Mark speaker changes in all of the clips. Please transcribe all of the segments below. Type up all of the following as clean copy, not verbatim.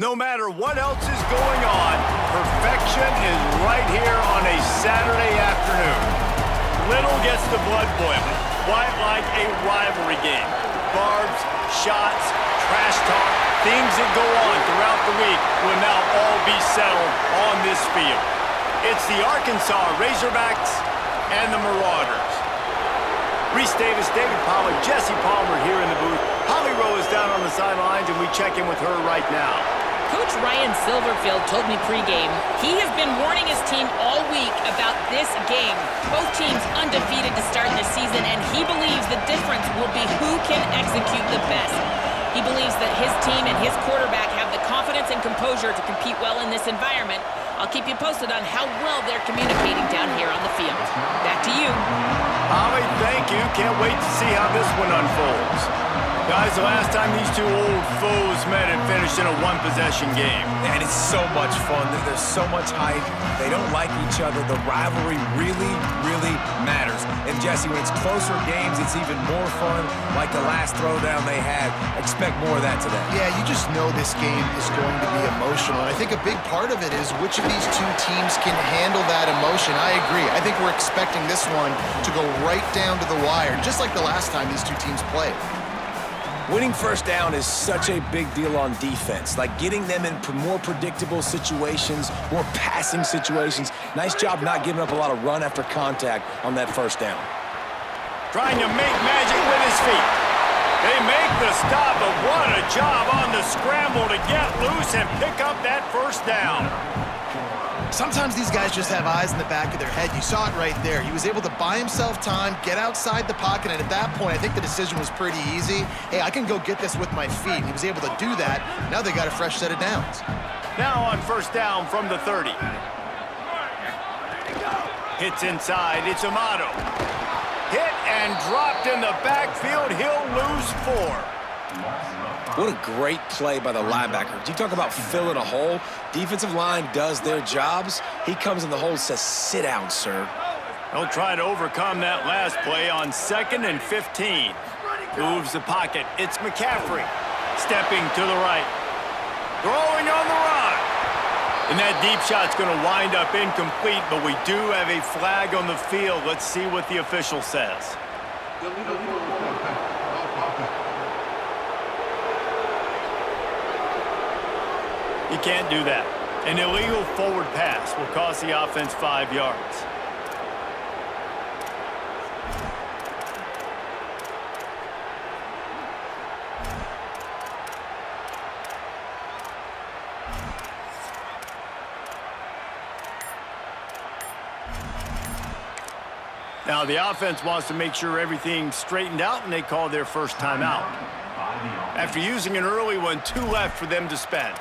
Speaker 1: No matter what else is going on, perfection is right here on a Saturday afternoon. Little gets the blood boiling, quite like a rivalry game. Barbs, shots, trash talk, things that go on throughout the week will now all be settled on this field. It's the Arkansas Razorbacks and the Marauders. Reese Davis, David Pollack, Jesse Palmer here in the booth. Holly Rowe is down on the sidelines, and we check in with her right now.
Speaker 2: Coach Ryan Silverfield told me pregame he has been warning his team all week about this game. Both teams undefeated to start the season, and he believes the difference will be who can execute the best. He believes that his team and his quarterback have the confidence and composure to compete well in this environment. I'll keep you posted on how well they're communicating down here on the field. Back to you.
Speaker 1: Holly, thank you. Can't wait to see how this one unfolds. Guys, the last time these two old foes met, it finished in a one-possession game.
Speaker 3: And it's so much fun. There's so much hype. They don't like each other. The rivalry really, really matters. And, Jesse, when it's closer games, it's even more fun, like the last throwdown they had. Expect more of that today.
Speaker 4: Yeah, you just know this game is going to be emotional. And I think a big part of it is which of these two teams can handle that emotion. I agree. I think we're expecting this one to go right down to the wire, just like the last time these two teams played.
Speaker 3: Winning first down is such a big deal on defense, like getting them in more predictable situations, more passing situations. Nice job not giving up a lot of run after contact on that first down.
Speaker 1: Trying to make magic with his feet. They make the stop, but what a job on the scramble to get loose and pick up that first down.
Speaker 4: Sometimes these guys just have eyes in the back of their head. You saw it right there. He was able to buy himself time, get outside the pocket, and at that point, I think the decision was pretty easy. Hey, I can go get this with my feet. He was able to do that. Now they got a fresh set of downs.
Speaker 1: Now on first down from the 30. Hits inside. It's Amato. Hit and dropped in the backfield. He'll lose 4.
Speaker 3: What a great play by the linebacker. You talk about filling a hole. Defensive line does their jobs. He comes in the hole and says, sit down, sir.
Speaker 1: He'll try to overcome that last play on 2nd and 15. Moves the pocket. It's McCaffrey. Stepping to the right. Throwing on the run. And that deep shot's going to wind up incomplete, but we do have a flag on the field. Let's see what the official says. You can't do that. An illegal forward pass will cost the offense 5 yards. Now the offense wants to make sure everything's straightened out, and they call their first timeout. After using an early one, 2 left for them to spend.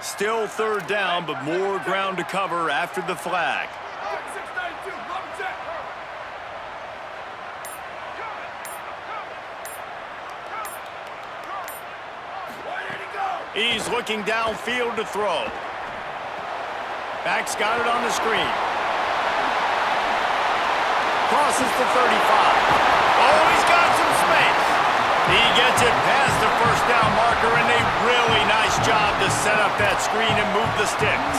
Speaker 1: Still 3rd down, but more ground to cover after the flag. He's looking downfield to throw. Back's got it on the screen. Crosses the 35. Oh, he's got some space. He gets it past the first down marker, and a really nice job to set up that screen and move the sticks.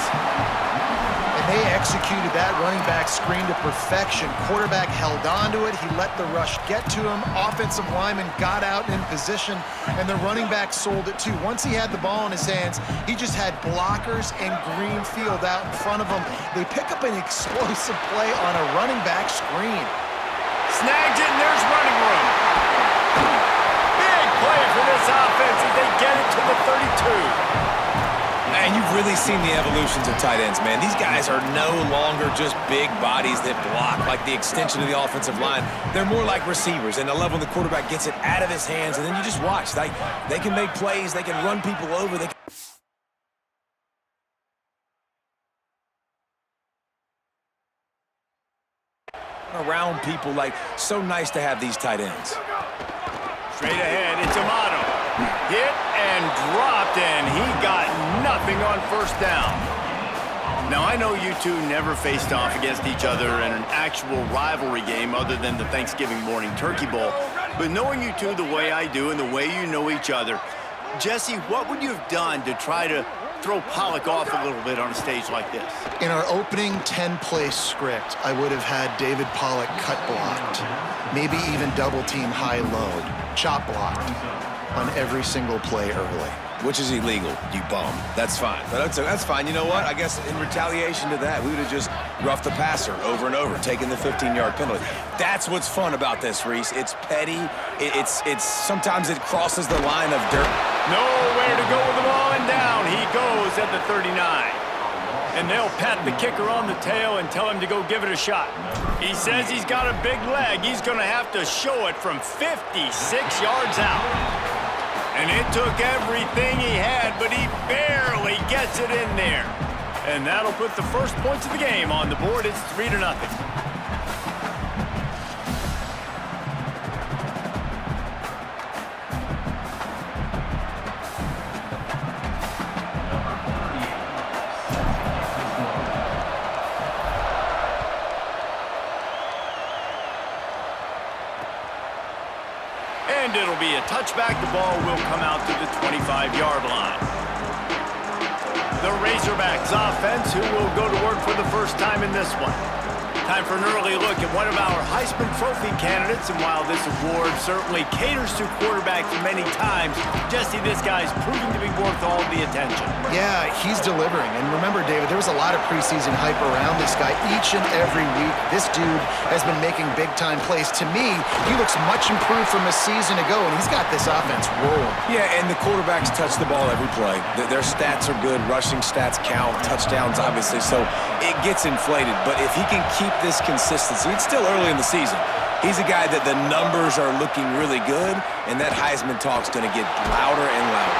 Speaker 4: And they executed that running back screen to perfection. Quarterback held on to it. He let the rush get to him. Offensive lineman got out in position, and the running back sold it too. Once he had the ball in his hands, he just had blockers and green field out in front of him. They pick up an explosive play on a running back screen.
Speaker 1: Snags it, and there's running room. Big play for this offense as they get it to the 32.
Speaker 3: And you've really seen the evolutions of tight ends, man. These guys are no longer just big bodies that block like the extension of the offensive line. They're more like receivers, and I love when the quarterback gets it out of his hands, and then you just watch. They can make plays. They can run people over. They can around people. Like, so nice to have these tight ends.
Speaker 1: Straight ahead, it's Amato. Hit and dropped, and he got nothing on first down. Now, I know you two never faced off against each other in an actual rivalry game other than the Thanksgiving morning turkey bowl. But knowing you two the way I do and the way you know each other, Jesse, what would you have done to try to throw Pollock off a little bit on a stage like this?
Speaker 4: In our opening 10-play script, I would have had David Pollock cut blocked, maybe even double-team high-load, chop blocked on every single play early.
Speaker 3: Which is illegal, you bum. That's fine. But that's fine. You know what? I guess in retaliation to that, we would have just roughed the passer over and over, taking the 15-yard penalty. That's what's fun about this, Reese. It's petty. It's sometimes it crosses the line of dirt.
Speaker 1: Nowhere to go with the ball, and down he goes at the 39. And they'll pat the kicker on the tail and tell him to go give it a shot. He says he's got a big leg. He's going to have to show it from 56 yards out. And it took everything he had, but he barely gets it in there. And that'll put the first points of the game on the board. It's 3-0. And it'll be a touchback. The ball will come out to the 25-yard line. The Razorbacks offense, who will go to work for the first time in this one. Time for an early look at one of our Heisman Trophy candidates, and while this award certainly caters to quarterbacks many times, Jesse, this guy's proving to be worth all the attention.
Speaker 4: Yeah, he's delivering. And remember, David, there was a lot of preseason hype around this guy each and every week. This dude has been making big-time plays. To me, he looks much improved from a season ago, and he's got this offense rolling.
Speaker 3: Yeah, and the quarterbacks touch the ball every play. Their stats are good. Rushing stats count. Touchdowns, obviously. So it gets inflated. But if he can keep this consistency, it's still early in the season. He's a guy that the numbers are looking really good, and that Heisman talk's going to get louder and louder.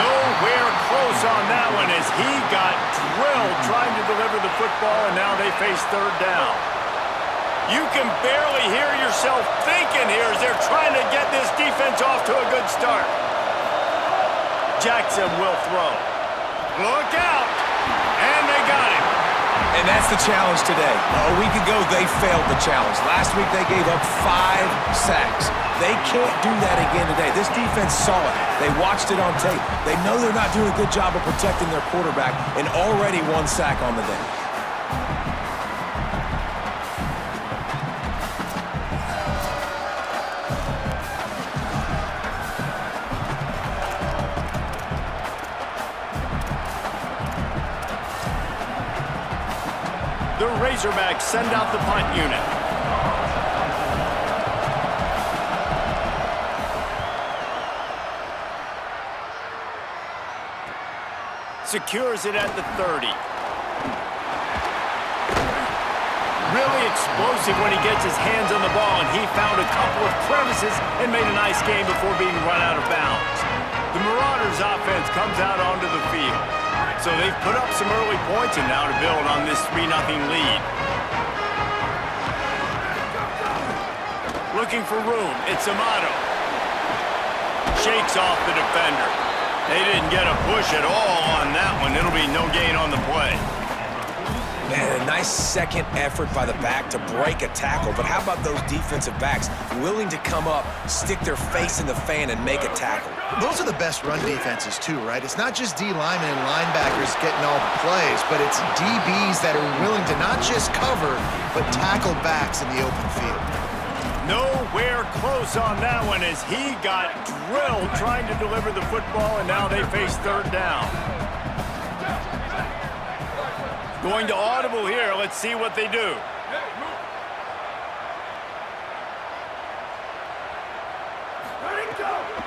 Speaker 1: Nowhere close on that one as he got drilled trying to deliver the football, and now they face third down. You can barely hear yourself thinking here as they're trying to get this defense off to a good start. Jackson will throw. Look out! And they got him.
Speaker 3: And that's the challenge today. A week ago, they failed the challenge. Last week, they gave up 5 sacks. They can't do that again today. This defense saw it. They watched it on tape. They know they're not doing a good job of protecting their quarterback, and already 1 sack on the day.
Speaker 1: The Razorbacks send out the punt unit. Secures it at the 30. Really explosive when he gets his hands on the ball, and he found a couple of crevices and made a nice game before being run out of bounds. The Marauders offense comes out onto the field. So they've put up some early points, and now to build on this 3-0 lead. Looking for room, it's Amato. Shakes off the defender. They didn't get a push at all on that one. It'll be no gain on the play.
Speaker 3: Man, a nice second effort by the back to break a tackle. But how about those defensive backs willing to come up, stick their face in the fan, and make a tackle?
Speaker 4: Those are the best run defenses, too, right? It's not just D linemen and linebackers getting all the plays, but it's DBs that are willing to not just cover, but tackle backs in the open field.
Speaker 1: Nowhere close on that one as he got drilled trying to deliver the football, and now they face third down. Going to audible here. Let's see what they do.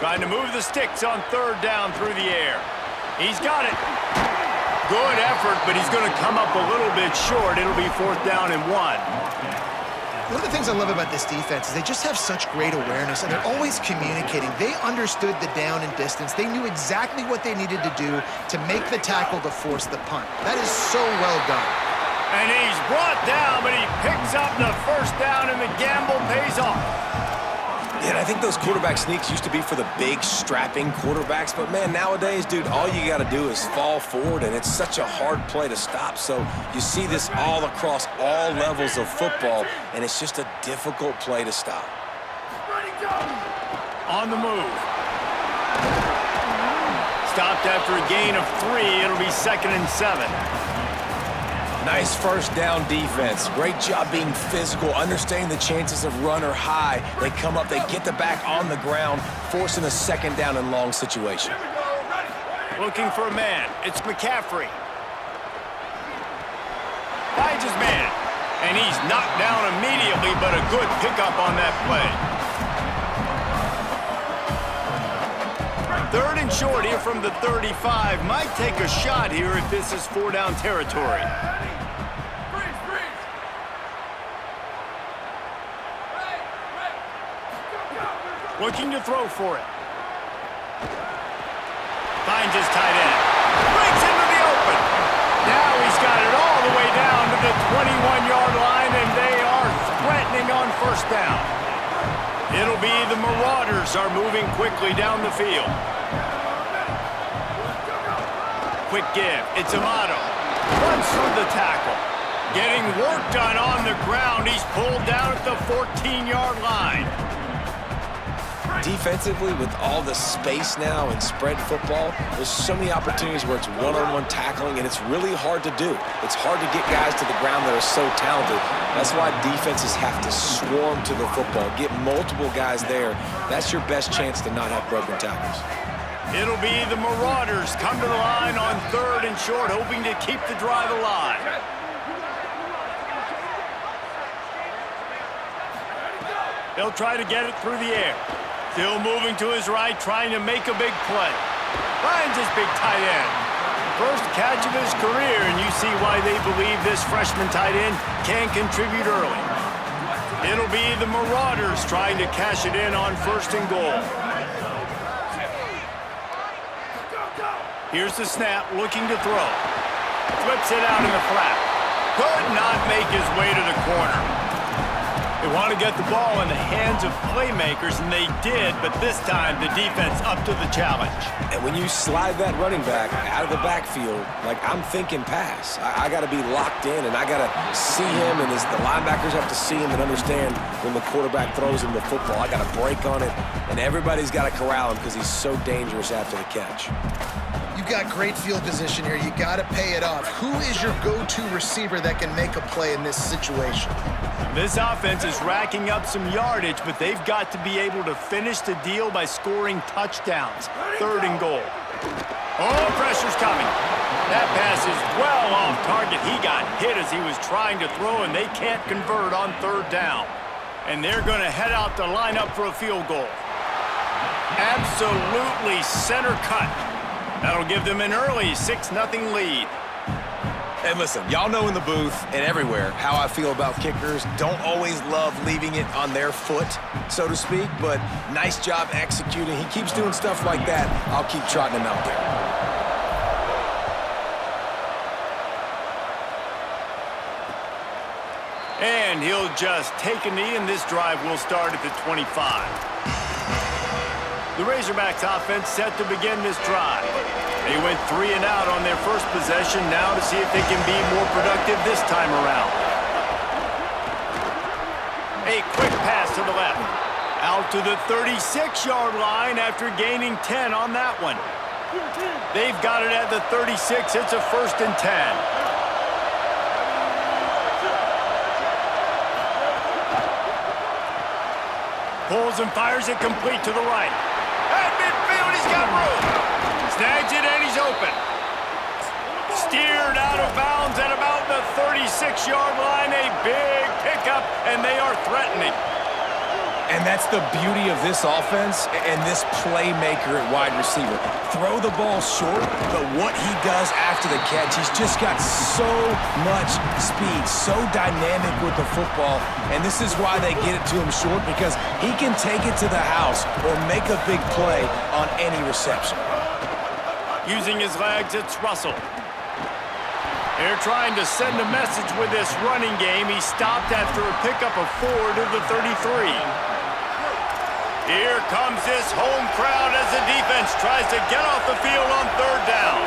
Speaker 1: Trying to move the sticks on third down through the air. He's got it. Good effort, but he's going to come up a little bit short. It'll be 4th down and 1.
Speaker 4: One of the things I love about this defense is they just have such great awareness, and they're always communicating. They understood the down and distance. They knew exactly what they needed to do to make the tackle to force the punt. That is so well done.
Speaker 1: And he's brought down, but he picks up the first down, and the gamble pays off.
Speaker 3: And I think those quarterback sneaks used to be for the big, strapping quarterbacks. But, man, nowadays, dude, all you got to do is fall forward, and it's such a hard play to stop. So you see this all across all levels of football, and it's just a difficult play to stop.
Speaker 1: On the move. Stopped after a gain of 3. It'll be 2nd and 7.
Speaker 3: Nice first down defense. Great job being physical, understanding the chances of run are high. They come up, they get the back on the ground, forcing a 2nd down and long situation.
Speaker 1: Looking for a man. It's McCaffrey. Finds his man. And he's knocked down immediately, but a good pickup on that play. 3rd and short here from the 35. Might take a shot here if this is 4-down territory. Looking to throw for it. Finds his tight end. Breaks into the open. Now he's got it all the way down to the 21-yard line, and they are threatening on 1st down. It'll be the Marauders are moving quickly down the field. Quick give. It's Amato. Runs through the tackle. Getting work done on the ground. He's pulled down at the 14-yard line.
Speaker 3: Defensively, with all the space now and spread football, there's so many opportunities where it's one-on-one tackling, and it's really hard to do. It's hard to get guys to the ground that are so talented. That's why defenses have to swarm to the football, get multiple guys there. That's your best chance to not have broken tackles.
Speaker 1: It'll be the Marauders come to the line on 3rd and short, hoping to keep the drive alive. They'll try to get it through the air. Still moving to his right, trying to make a big play. Finds his big tight end. First catch of his career, and you see why they believe this freshman tight end can contribute early. It'll be the Marauders trying to cash it in on 1st and goal. Here's the snap, looking to throw. Flips it out in the flat. Could not make his way to the corner. They want to get the ball in the hands of playmakers, and they did, but this time the defense up to the challenge.
Speaker 3: And when you slide that running back out of the backfield, like I'm thinking pass, I got to be locked in, and I got to see him, and the linebackers have to see him and understand when the quarterback throws him the football. I got to break on it, and everybody's got to corral him because he's so dangerous after the catch.
Speaker 4: You've got great field position here. You got to pay it off. Who is your go-to receiver that can make a play in this situation?
Speaker 1: This offense is racking up some yardage, but they've got to be able to finish the deal by scoring touchdowns. 3rd and goal. Oh, pressure's coming. That pass is well off target. He got hit as he was trying to throw, and they can't convert on 3rd down. And they're going to head out to line up for a field goal. Absolutely center cut. That'll give them an early 6-0 lead.
Speaker 3: And listen, y'all know in the booth and everywhere how I feel about kickers. Don't always love leaving it on their foot, so to speak, but nice job executing. He keeps doing stuff like that. I'll keep trotting him out there.
Speaker 1: And he'll just take a knee, and this drive will start at the 25. The Razorbacks offense set to begin this drive. They went 3 and out on their first possession, now to see if they can be more productive this time around. A quick pass to the left. Out to the 36-yard line after gaining 10 on that one. They've got it at the 36. It's a 1st and 10. Pulls and fires it complete to the right. At midfield, he's got room. Snags it, and he's open. Steered out of bounds at about the 36-yard line. A big pickup, and they are threatening.
Speaker 3: And that's the beauty of this offense and this playmaker at wide receiver. Throw the ball short, but what he does after the catch, he's just got so much speed, so dynamic with the football. And this is why they get it to him short, because he can take it to the house or make a big play on any reception.
Speaker 1: Using his legs, it's Russell. They're trying to send a message with this running game. He stopped after a pickup of 4 to the 33. Here comes this home crowd as the defense tries to get off the field on third down.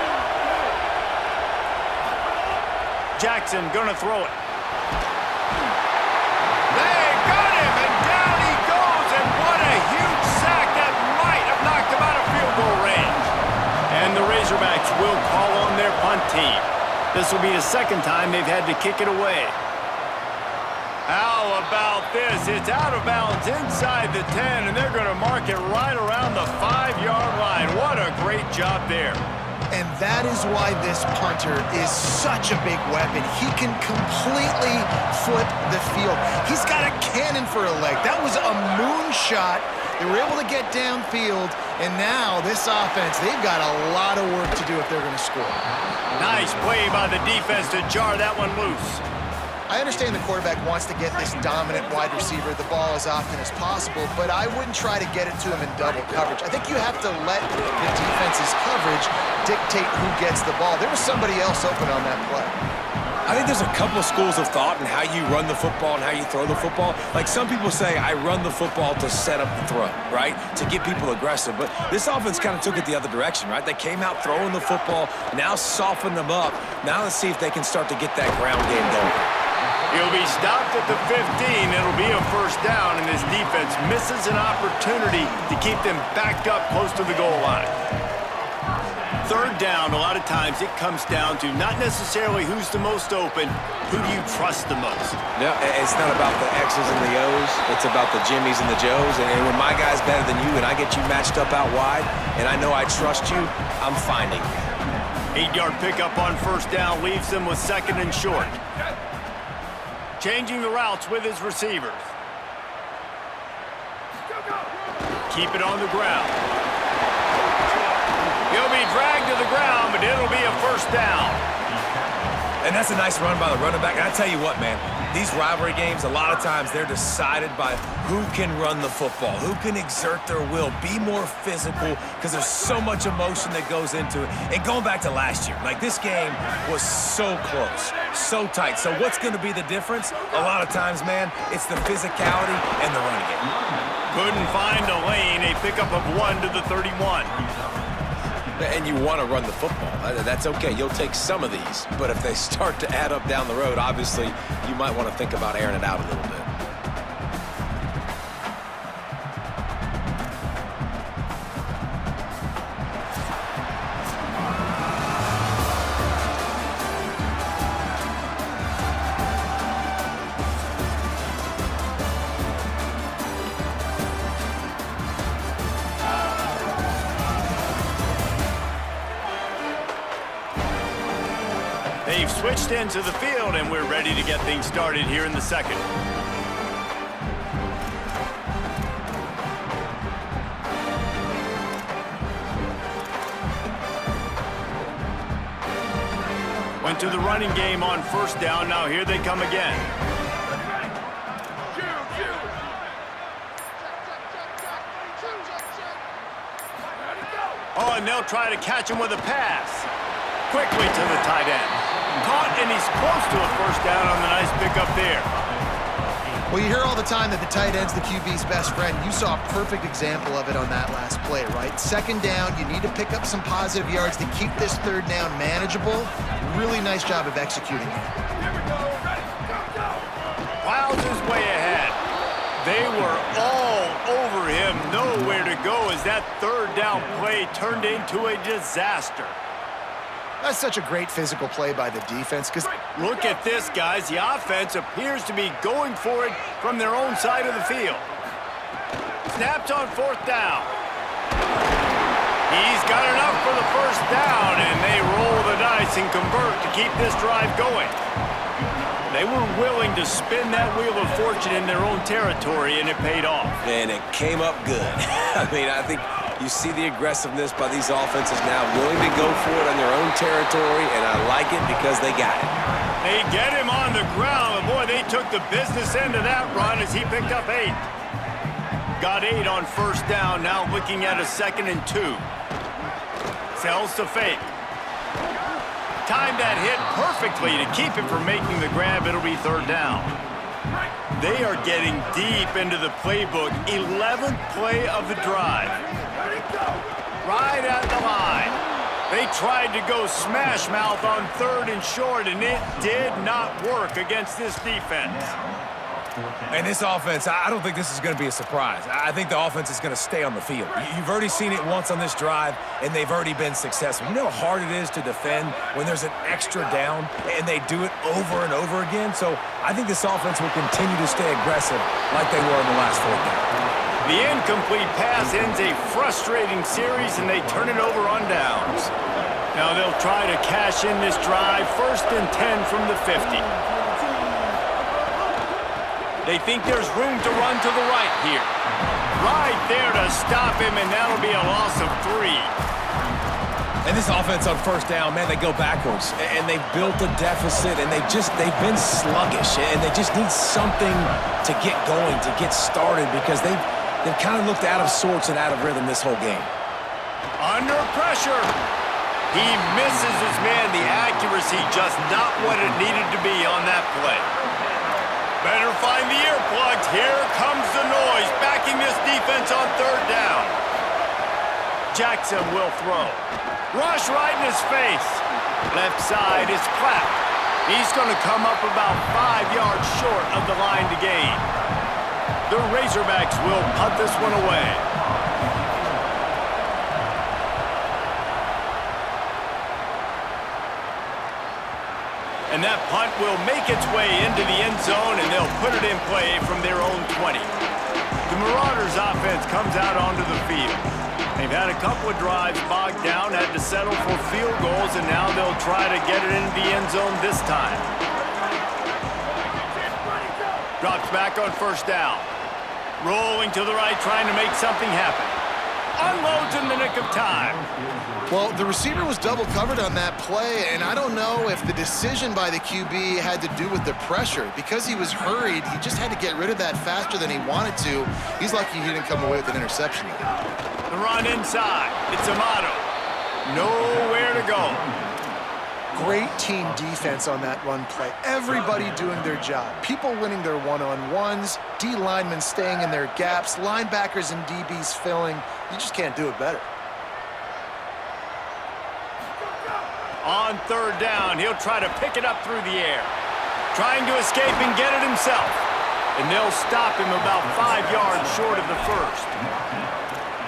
Speaker 1: Jackson gonna throw it. They got him, and down he goes, and what a huge sack that might have knocked him out of field goal range. And the Razorbacks will call on their punt team. This will be the second time they've had to kick it away. How about this? It's out of bounds inside the 10, and they're going to mark it right around the 5-yard line. What a great job there.
Speaker 4: And that is why this punter is such a big weapon. He can completely flip the field. He's got a cannon for a leg. That was a moonshot. They were able to get downfield, and now this offense, they've got a lot of work to do if they're going to score.
Speaker 1: Nice play by the defense to jar that one loose.
Speaker 4: I understand the quarterback wants to get this dominant wide receiver the ball as often as possible, but I wouldn't try to get it to him in double coverage. I think you have to let the defense's coverage dictate who gets the ball. There was somebody else open on that play.
Speaker 3: I think there's a couple of schools of thought in how you run the football and how you throw the football. Like some people say, I run the football to set up the throw, right? To get people aggressive. But this offense kind of took it the other direction, right? They came out throwing the football, now soften them up. Now let's see if they can start to get that ground game going.
Speaker 1: He'll be stopped at the 15. It'll be a first down, and this defense misses an opportunity to keep them backed up close to the goal line. Third down, a lot of times it comes down to not necessarily who's the most open, who do you trust the most?
Speaker 3: No, it's not about the X's and the O's. It's about the Jimmies and the Joes. And when my guy's better than you and I get you matched up out wide and I know I trust you, I'm finding you.
Speaker 1: 8-yard pickup on first down leaves them with second and short. Changing the routes with his receivers. Keep it on the ground. He'll be dragged to the ground, but it'll be a first down.
Speaker 3: And that's a nice run by the running back. And I tell you what, man, these rivalry games, a lot of times they're decided by who can run the football, who can exert their will, be more physical, because there's so much emotion that goes into it. And going back to last year, like this game was so close, so tight. So what's going to be the difference? A lot of times, man, it's the physicality and the running game.
Speaker 1: Couldn't find a lane, a pickup of 1 to the 31.
Speaker 3: And you want to run the football. That's okay. You'll take some of these. But if they start to add up down the road, obviously, you might want to think about airing it out a little bit.
Speaker 1: They've switched into the field, and we're ready to get things started here in the second. Went to the running game on first down. Now here they come again. Oh, and they'll try to catch him with a pass. Quickly to the tight end. Caught, and he's close to a first down on the nice pickup there.
Speaker 4: Well, you hear all the time that the tight end's the QB's best friend. You saw a perfect example of it on that last play, right? Second down, you need to pick up some positive yards to keep this third down manageable. Really nice job of executing it.
Speaker 1: Plows his way ahead. They were all over him, nowhere to go as that third down play turned into a disaster.
Speaker 4: That's such a great physical play by the defense. Because
Speaker 1: look at this, guys. The offense appears to be going for it from their own side of the field. Snapped on fourth down. He's got enough for the first down, and they roll the dice and convert to keep this drive going. They were willing to spin that wheel of fortune in their own territory, and it paid off.
Speaker 3: And it came up good. I mean, I think you see the aggressiveness by these offenses now, willing to go for it on their own territory, and I like it because they got it.
Speaker 1: They get him on the ground, and boy, they took the business end of that run as he picked up 8. Got 8 on first down, now looking at a 2nd and 2. Sells to fake. Timed that hit perfectly to keep him from making the grab. It'll be third down. They are getting deep into the playbook. 11th play of the drive. Right at the line. They tried to go smash mouth on 3rd and short, and it did not work against this defense.
Speaker 3: And this offense, I don't think this is going to be a surprise. I think the offense is going to stay on the field. You've already seen it once on this drive, and they've already been successful. You know how hard it is to defend when there's an extra down, and they do it over and over again? So I think this offense will continue to stay aggressive like they were in the last 4th down.
Speaker 1: The incomplete pass ends a frustrating series, and they turn it over on downs. Now they'll try to cash in this drive, 1st and 10 from the 50. They think there's room to run to the right here. Right there to stop him, and that'll be a loss of 3.
Speaker 3: And this offense on 1st down, man, they go backwards. And they've built a deficit, and they've been sluggish. And they just need something to get going, to get started, because they've kind of looked out of sorts and out of rhythm this whole game.
Speaker 1: Under pressure. He misses his man. The accuracy just not what it needed to be on that play. Better find the earplugs. Here comes the noise, backing this defense on 3rd down. Jackson will throw. Rush right in his face. Left side is clapped. He's going to come up about 5 yards short of the line to gain. The Razorbacks will punt this one away. And that punt will make its way into the end zone, and they'll put it in play from their own 20. The Marauders offense comes out onto the field. They've had a couple of drives bogged down, had to settle for field goals, and now they'll try to get it into the end zone this time. Drops back on 1st down. Rolling to the right, trying to make something happen. Unloads in the nick of time.
Speaker 4: Well, the receiver was double covered on that play, and I don't know if the decision by the QB had to do with the pressure. Because he was hurried, he just had to get rid of that faster than he wanted to. He's lucky he didn't come away with an interception.
Speaker 1: The run inside. It's Amato. Nowhere to go.
Speaker 4: Great team defense on that run play. Everybody doing their job. People winning their one-on-ones, D linemen staying in their gaps, linebackers and DBs filling. You just can't do it better.
Speaker 1: On 3rd down, he'll try to pick it up through the air. Trying to escape and get it himself. And they'll stop him about 5 yards short of the 1st.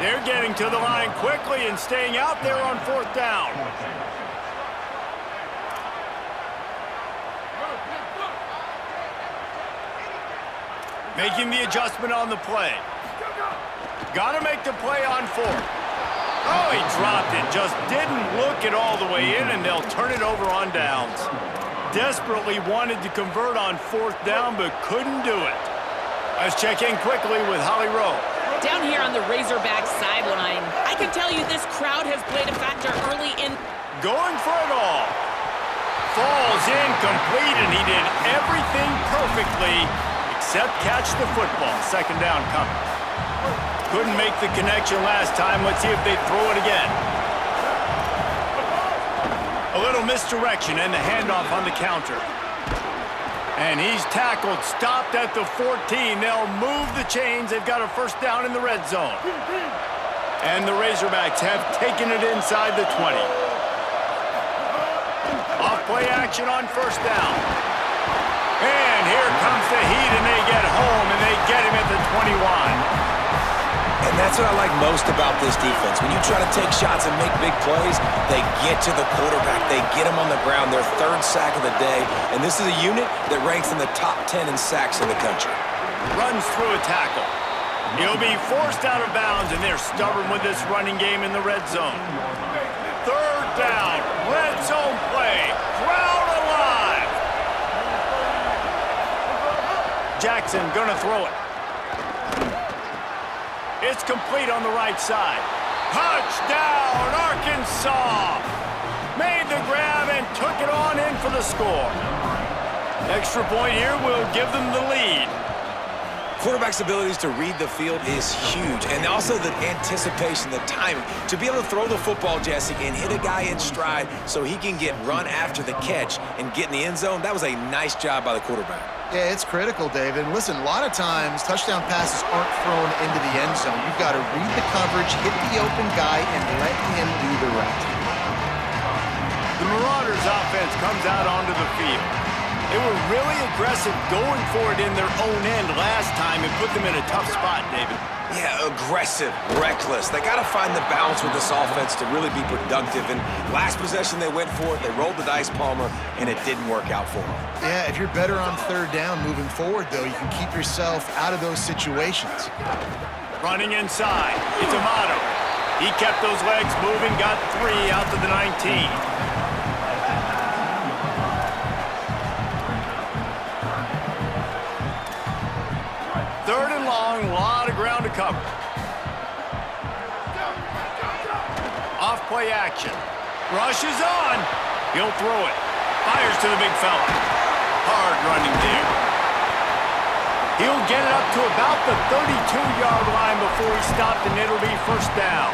Speaker 1: They're getting to the line quickly and staying out there on 4th down. Making the adjustment on the play. Got to make the play on 4th. Oh, he dropped it. Just didn't look it all the way in, and they'll turn it over on downs. Desperately wanted to convert on 4th down, but couldn't do it. Let's check in quickly with Holly Rowe.
Speaker 2: Down here on the Razorback sideline, I can tell you this crowd has played a factor early in.
Speaker 1: Going for it all. Falls incomplete, and he did everything perfectly except catch the football. 2nd down coming. Couldn't make the connection last time. Let's see if they throw it again. A little misdirection and the handoff on the counter. And he's tackled, stopped at the 14. They'll move the chains. They've got a 1st down in the red zone. And the Razorbacks have taken it inside the 20. Off play action on 1st down. And here comes the heat, and they get home, and they get him at the 21.
Speaker 3: And that's what I like most about this defense. When you try to take shots and make big plays, they get to the quarterback. They get him on the ground, their 3rd sack of the day. And this is a unit that ranks in the top 10 in sacks in the country.
Speaker 1: Runs through a tackle. He'll be forced out of bounds, and they're stubborn with this running game in the red zone. 3rd down, red zone play. Crowd alive. Jackson gonna throw it. It's complete on the right side. Touchdown, Arkansas! Made the grab and took it on in for the score. Extra point here will give them the lead.
Speaker 3: Quarterback's abilities to read the field is huge, and also the anticipation, the timing. To be able to throw the football, Jesse, and hit a guy in stride so he can get run after the catch and get in the end zone, that was a nice job by the quarterback.
Speaker 4: Yeah, it's critical, David. Listen, a lot of times touchdown passes aren't thrown into the end zone. You've got to read the coverage, hit the open guy, and let him do the rest.
Speaker 1: The Marauders offense comes out onto the field. They were really aggressive going for it in their own end last time and put them in a tough spot, David.
Speaker 3: Yeah, aggressive, reckless. They got to find the balance with this offense to really be productive. And last possession they went for it, they rolled the dice, Palmer, and it didn't work out for them.
Speaker 4: Yeah, if you're better on third down moving forward, though, you can keep yourself out of those situations.
Speaker 1: Running inside, it's Amato. He kept those legs moving, got 3 out to the 19. Third and long, a lot of ground to cover. Off play action. Rush is on. He'll throw it. Fires to the big fella. Hard running there. He'll get it up to about the 32-yard line before he stopped, and it'll be first down.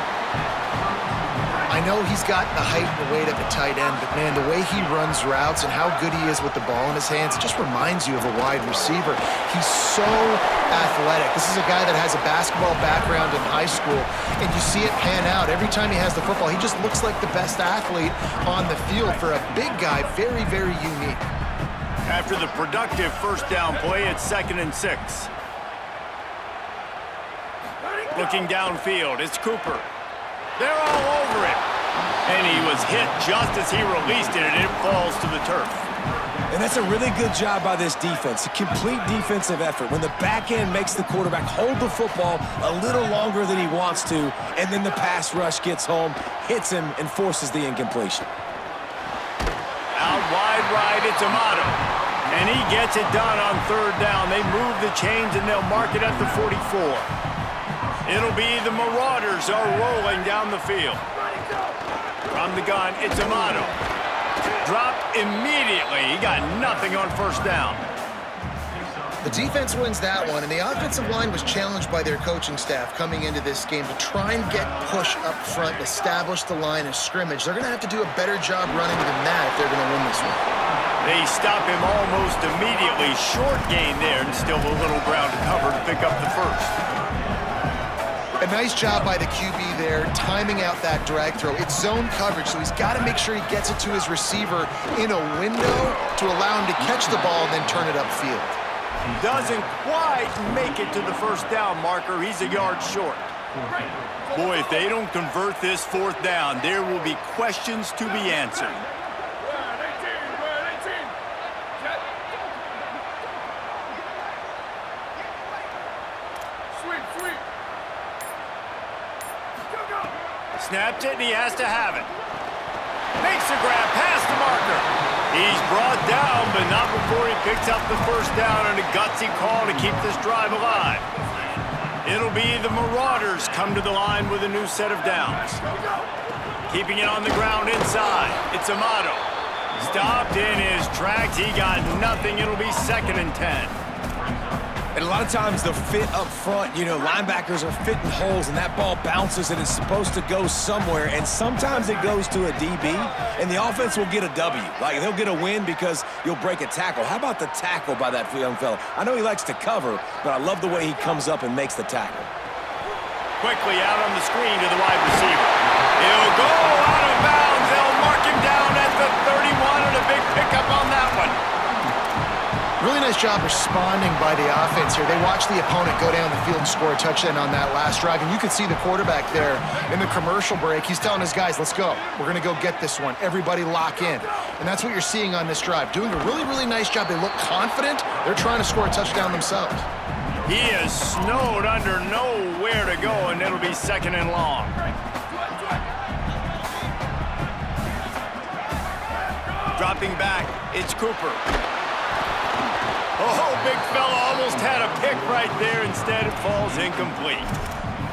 Speaker 4: I know he's got the height and the weight of a tight end, but, man, the way he runs routes and how good he is with the ball in his hands, it just reminds you of a wide receiver. He's so athletic. This is a guy that has a basketball background in high school, and you see it pan out. Every time he has the football, he just looks like the best athlete on the field. For a big guy, very, very unique.
Speaker 1: After the productive first down play, it's 2nd and 6. Looking downfield, it's Cooper. They're all over it. And he was hit just as he released it, and it falls to the turf.
Speaker 3: And that's a really good job by this defense, a complete defensive effort. When the back end makes the quarterback hold the football a little longer than he wants to, and then the pass rush gets home, hits him, and forces the incompletion.
Speaker 1: Out wide right, it's Amato. And he gets it done on third down. They move the chains, and they'll mark it at the 44. It'll be the Marauders are rolling down the field. From the gun, it's Amato. Dropped immediately. He got nothing on first down.
Speaker 4: The defense wins that one, and the offensive line was challenged by their coaching staff coming into this game to try and get push up front, establish the line of scrimmage. They're going to have to do a better job running than that if they're going to win this one.
Speaker 1: They stop him almost immediately. Short gain there, and still a little ground to cover to pick up the first.
Speaker 4: A nice job by the QB there, timing out that drag throw. It's zone coverage, so he's got to make sure he gets it to his receiver in a window to allow him to catch the ball and then turn it upfield.
Speaker 1: Doesn't quite make it to the first down marker. He's a yard short. Boy, if they don't convert this fourth down, there will be questions to be answered. Snaps it, and he has to have it. Makes the grab past the marker. He's brought down, but not before he picks up the first down and a gutsy call to keep this drive alive. It'll be the Marauders come to the line with a new set of downs. Keeping it on the ground inside. It's Amato. Stopped in his tracks. He got nothing. It'll be 2nd and 10.
Speaker 3: And a lot of times the fit up front, you know, linebackers are fitting holes and that ball bounces and it's supposed to go somewhere. And sometimes it goes to a DB and the offense will get a W. Like they'll get a win because you'll break a tackle. How about the tackle by that young fella? I know he likes to cover, but I love the way he comes up and makes the tackle.
Speaker 1: Quickly out on the screen to the wide receiver. He'll go out of bounds. They'll mark him down at the 31 and a big pickup on that one.
Speaker 4: Really nice job responding by the offense here. They watched the opponent go down the field and score a touchdown on that last drive, and you could see the quarterback there in the commercial break. He's telling his guys, let's go. We're going to go get this one. Everybody lock in. And that's what you're seeing on this drive. Doing a really, really nice job. They look confident. They're trying to score a touchdown themselves.
Speaker 1: He is snowed under nowhere to go, and it'll be 2nd and long. Dropping back, it's Cooper. Oh, big fella almost had a pick right there. Instead, it falls incomplete.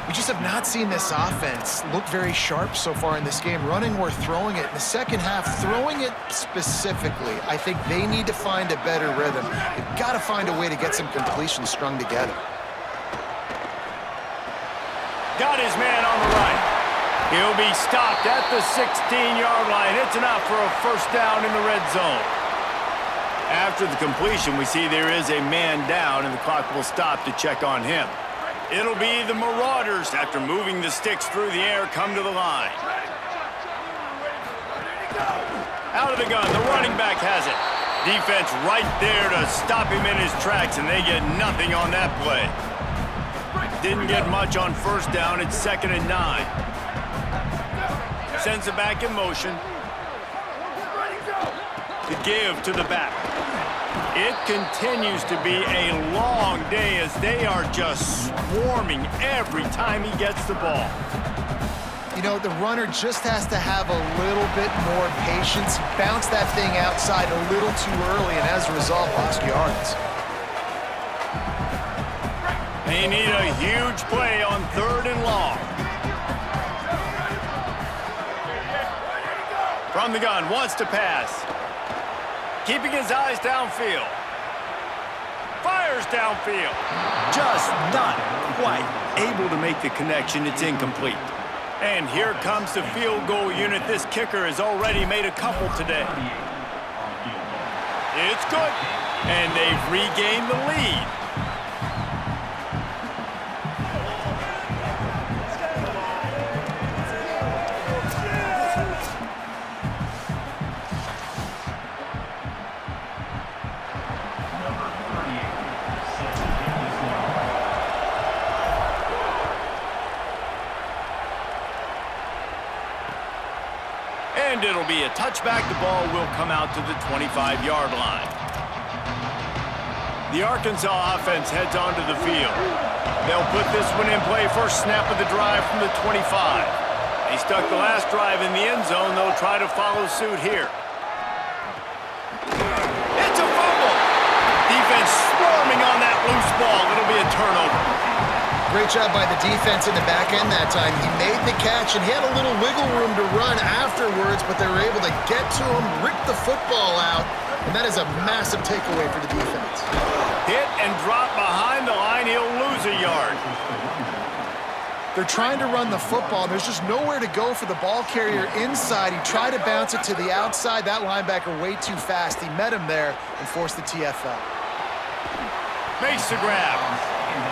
Speaker 4: We just have not seen this offense look very sharp so far in this game, running or throwing it. In the second half, throwing it specifically, I think they need to find a better rhythm. They've got to find a way to get some completions strung together.
Speaker 1: Got his man on the right. He'll be stopped at the 16-yard line. It's enough for a first down in the red zone. After the completion, we see there is a man down, and the clock will stop to check on him. It'll be the Marauders, after moving the sticks through the air, come to the line. Out of the gun, the running back has it. Defense right there to stop him in his tracks, and they get nothing on that play. Didn't get much on first down. It's 2nd and 9. Sends it back in motion. To give to the back. It continues to be a long day as they are just swarming every time he gets the ball.
Speaker 4: You know, the runner just has to have a little bit more patience, bounce that thing outside a little too early, and as a result, lost yards.
Speaker 1: They need a huge play on 3rd and long. From the gun, wants to pass. Keeping his eyes downfield. Fires downfield. Just not quite able to make the connection. It's incomplete. And here comes the field goal unit. This kicker has already made a couple today. It's good. And they've regained the lead. And it'll be a touchback. The ball will come out to the 25-yard line. The Arkansas offense heads onto the field. They'll put this one in play. First snap of the drive from the 25. They stuck the last drive in the end zone. They'll try to follow suit here. It's a fumble. Defense swarming on that loose ball. It'll be a turnover.
Speaker 4: Great job by the defense in the back end that time. He made the catch, and he had a little wiggle room to run afterwards, but they were able to get to him, rip the football out, and that is a massive takeaway for the defense.
Speaker 1: Hit and drop behind the line. He'll lose a yard.
Speaker 4: They're trying to run the football. There's just nowhere to go for the ball carrier inside. He tried to bounce it to the outside. That linebacker way too fast. He met him there and forced the TFL.
Speaker 1: Makes the grab.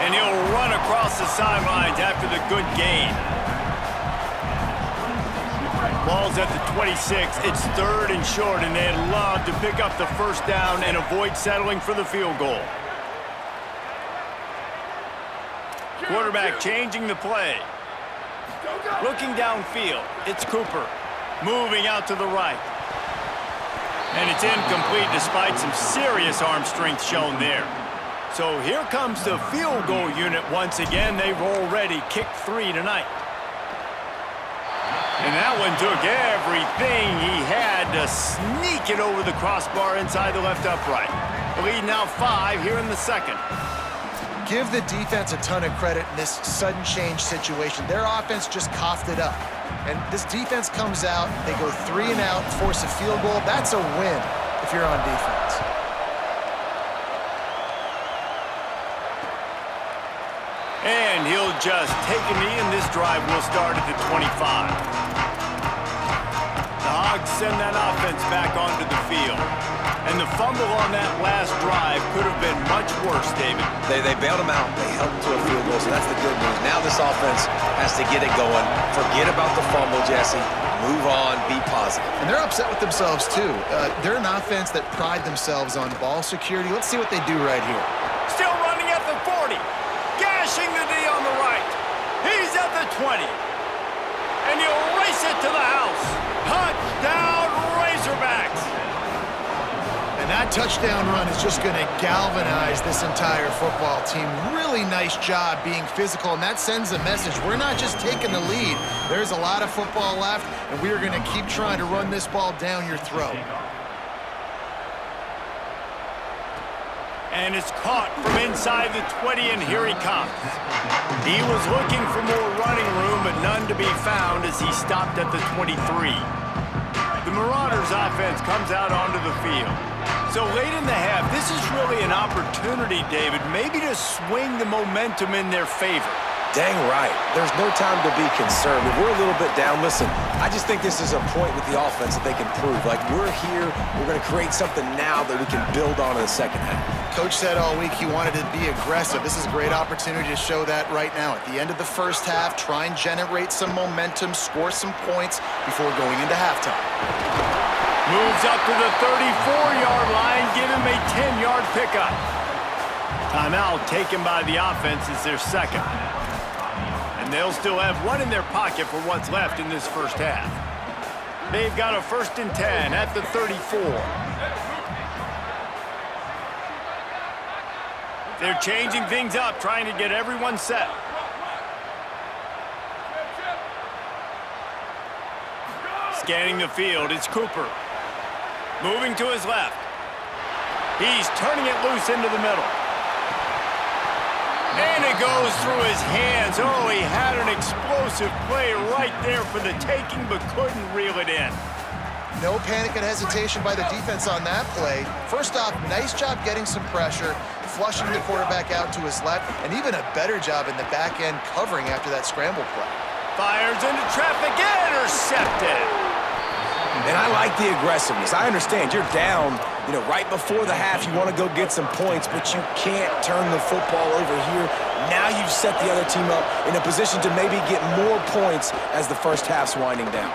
Speaker 1: And he'll run across the sidelines after the good gain. Ball's at the 26. It's 3rd and short, and they'd love to pick up the first down and avoid settling for the field goal. Quarterback changing the play. Looking downfield. It's Cooper. Moving out to the right. And it's incomplete despite some serious arm strength shown there. So here comes the field goal unit once again. They've already kicked 3 tonight. And that one took everything he had to sneak it over the crossbar inside the left upright. The lead now 5 here in the 2nd.
Speaker 4: Give the defense a ton of credit in this sudden change situation. Their offense just coughed it up. And this defense comes out, they go 3 and out, force a field goal. That's a win if you're on defense.
Speaker 1: And he'll just take a knee, and this drive will start at the 25. The Hogs send that offense back onto the field. And the fumble on that last drive could have been much worse, David.
Speaker 3: They bailed him out. They helped to a field goal, so that's the good news. Now this offense has to get it going. Forget about the fumble, Jesse. Move on. Be positive.
Speaker 4: And they're upset with themselves, too. They're an offense that pride themselves on ball security. Let's see what they do right here.
Speaker 1: Still running at the 40. Gashing the D on the right. He's at the 20. And he'll race it to the house. Touchdown, Razorbacks.
Speaker 4: And that touchdown run is just going to galvanize this entire football team. Really nice job being physical, and that sends a message. We're not just taking the lead. There's a lot of football left, and we are going to keep trying to run this ball down your throat.
Speaker 1: And it's caught from inside the 20, and here he comes. He was looking for more running room, but none to be found as he stopped at the 23. The Marauders offense comes out onto the field. So late in the half, this is really an opportunity, David, maybe to swing the momentum in their favor.
Speaker 3: Dang right. There's no time to be concerned. If we're a little bit down, listen, I just think this is a point with the offense that they can prove. Like, we're here, we're going to create something now that we can build on in the second half.
Speaker 4: Coach said all week he wanted to be aggressive. This is a great opportunity to show that right now. At the end of the first half, try and generate some momentum, score some points before going into halftime.
Speaker 1: Moves up to the 34-yard line, give him a 10-yard pickup. Timeout taken by the offense is their second. And they'll still have one in their pocket for what's left in this first half. They've got a 1st and 10 at the 34. They're changing things up, trying to get everyone set. Scanning the field, it's Cooper. Moving to his left. He's turning it loose into the middle. And it goes through his hands. Oh, he had an explosive play right there for the taking, but couldn't reel it in.
Speaker 4: No panic and hesitation by the defense on that play. First off, nice job getting some pressure, flushing the quarterback out to his left, and even a better job in the back end covering after that scramble play.
Speaker 1: Fires into traffic, intercepted.
Speaker 3: And I like the aggressiveness. I understand you're down, right before the half. You want to go get some points, but you can't turn the football over here. Now you've set the other team up in a position to maybe get more points as the first half's winding down.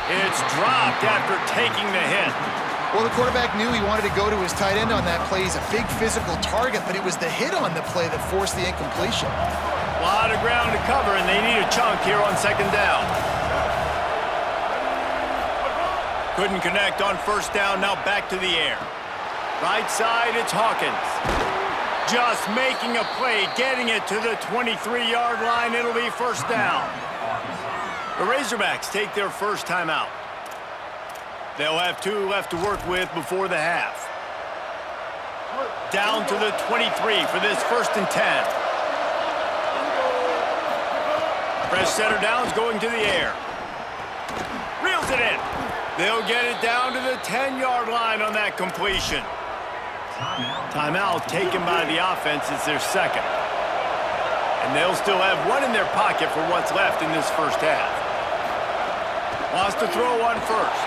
Speaker 1: It's dropped after taking the hit.
Speaker 4: Well, the quarterback knew he wanted to go to his tight end on that play. He's a big physical target, but it was the hit on the play that forced the incompletion.
Speaker 1: A lot of ground to cover, and they need a chunk here on 2nd down. Couldn't connect on 1st down, now back to the air. Right side, it's Hawkins. Just making a play, getting it to the 23-yard line. It'll be 1st down. The Razorbacks take their first timeout. They'll have 2 left to work with before the half. Down to the 23 for this 1st and 10. Fresh center downs going to the air. Reels it in. They'll get it down to the 10-yard line on that completion. Timeout taken by the offense is their second. And they'll still have one in their pocket for what's left in this first half. Wants to throw on 1st.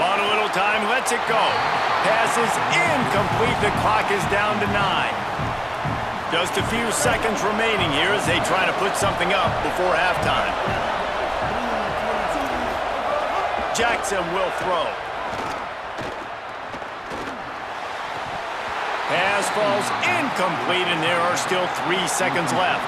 Speaker 1: On a little time, lets it go. Pass is incomplete. The clock is down to 9. Just a few seconds remaining here as they try to put something up before halftime. Jackson will throw. Pass falls incomplete, and there are still 3 seconds left.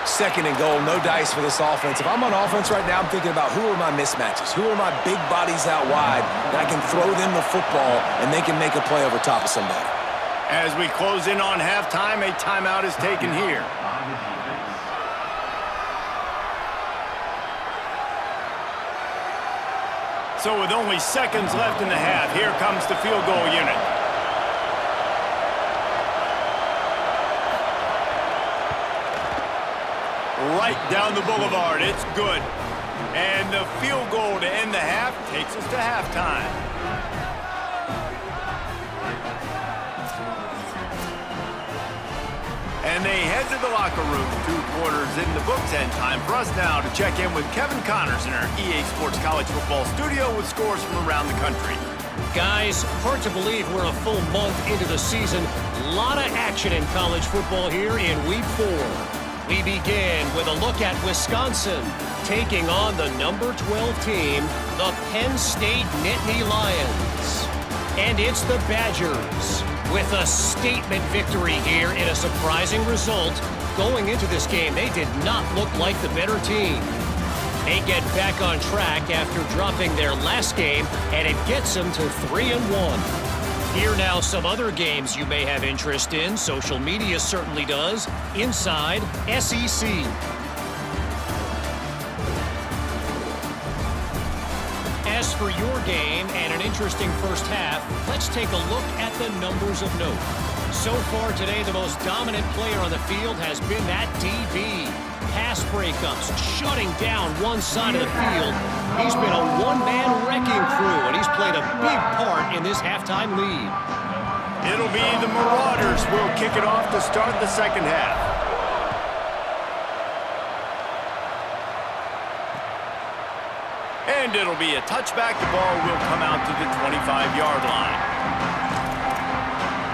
Speaker 3: 2nd and goal, no dice for this offense. If I'm on offense right now, I'm thinking about who are my mismatches? Who are my big bodies out wide that I can throw them the football and they can make a play over top of somebody.
Speaker 1: As we close in on halftime, a timeout is taken here. So with only seconds left in the half, here comes the field goal unit. Right down the boulevard, it's good. And the field goal to end the half takes us to halftime. And they head to the locker room, 2 quarters in the books, and time for us now to check in with Kevin Connors in our EA Sports College Football studio with scores from around the country.
Speaker 5: Guys, hard to believe we're a full month into the season. A lot of action in college football here in Week 4. We begin with a look at Wisconsin taking on the number 12 team, the Penn State Nittany Lions. And it's the Badgers with a statement victory here in a surprising result. Going into this game, they did not look like the better team. They get back on track after dropping their last game, and it gets them to 3-1. Here now some other games you may have interest in. Social media certainly does. Inside SEC. As for your game and an interesting first half, let's take a look at the numbers of note. So far today, the most dominant player on the field has been that DB. Pass breakups, shutting down one side of the field. He's been a one-man wrecking crew, and he's played a big part in this halftime lead.
Speaker 1: It'll be the Marauders who will kick it off to start the second half. And it'll be a touchback. The ball will come out to the 25-yard line.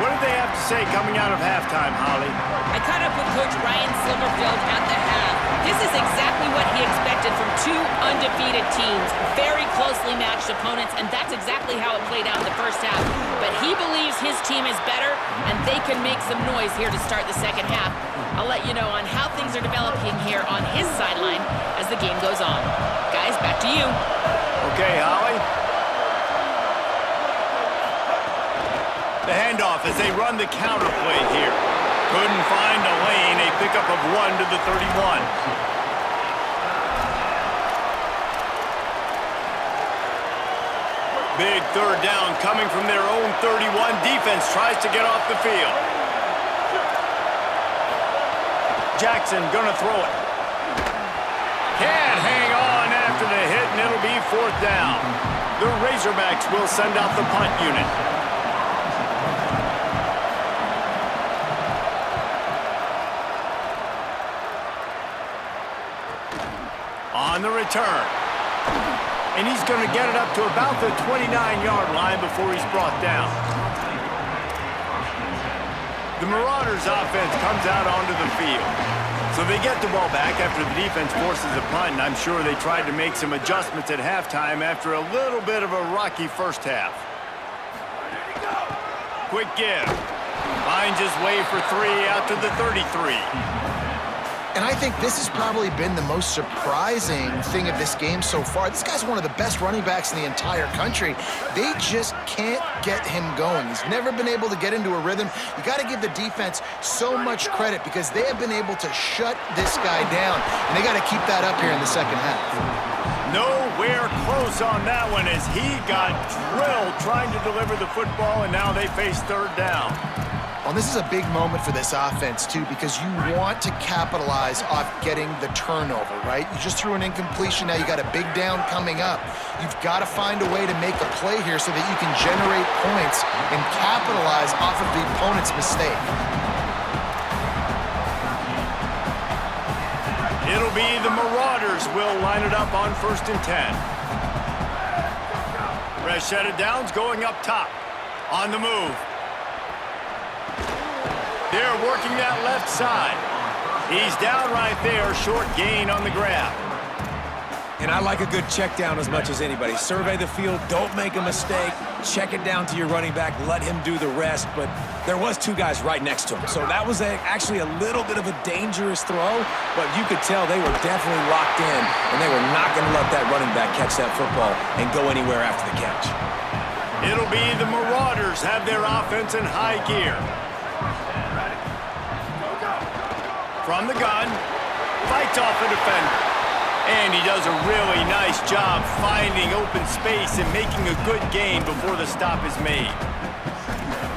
Speaker 1: What did they have to say coming out of halftime, Holly?
Speaker 2: I caught up with Coach Ryan Silverfield at the half. This is exactly what he expected from two undefeated teams, very closely matched opponents, and that's exactly how it played out in the first half. But he believes his team is better, and they can make some noise here to start the second half. I'll let you know on how things are developing here on his sideline as the game goes on. Guys, back to you.
Speaker 1: Okay, Holly. The handoff as they run the counter play here. Couldn't find a lane, a pickup of 1 to the 31. Big third down coming from their own 31. Defense tries to get off the field. Jackson gonna throw it. Can't hang on after the hit, and it'll be 4th down. The Razorbacks will send out the punt unit. On the return. And he's going to get it up to about the 29-yard line before he's brought down. The Marauders offense comes out onto the field. So they get the ball back after the defense forces a punt, and I'm sure they tried to make some adjustments at halftime after a little bit of a rocky first half. Quick give. Finds his way for 3 out to the 33.
Speaker 4: And I think this has probably been the most surprising thing of this game so far. This guy's one of the best running backs in the entire country. They just can't get him going. He's never been able to get into a rhythm. You got to give the defense so much credit because they have been able to shut this guy down. And they got to keep that up here in the second half.
Speaker 1: Nowhere close on that one as he got drilled trying to deliver the football, and now they face 3rd down.
Speaker 4: Well, this is a big moment for this offense, too, because you want to capitalize off getting the turnover, right? You just threw an incompletion. Now you got a big down coming up. You've got to find a way to make a play here so that you can generate points and capitalize off of the opponent's mistake.
Speaker 1: It'll be the Marauders will line it up on 1st and 10. Rashida Downs going up top. On the move. They're working that left side. He's down right there, short gain on the grab.
Speaker 3: And I like a good check down as much as anybody. Survey the field, don't make a mistake, check it down to your running back, let him do the rest. But there was 2 guys right next to him. So that was actually a little bit of a dangerous throw, but you could tell they were definitely locked in, and they were not going to let that running back catch that football and go anywhere after the catch.
Speaker 1: It'll be the Marauders have their offense in high gear. From the gun, fights off a defender. And he does a really nice job finding open space and making a good gain before the stop is made.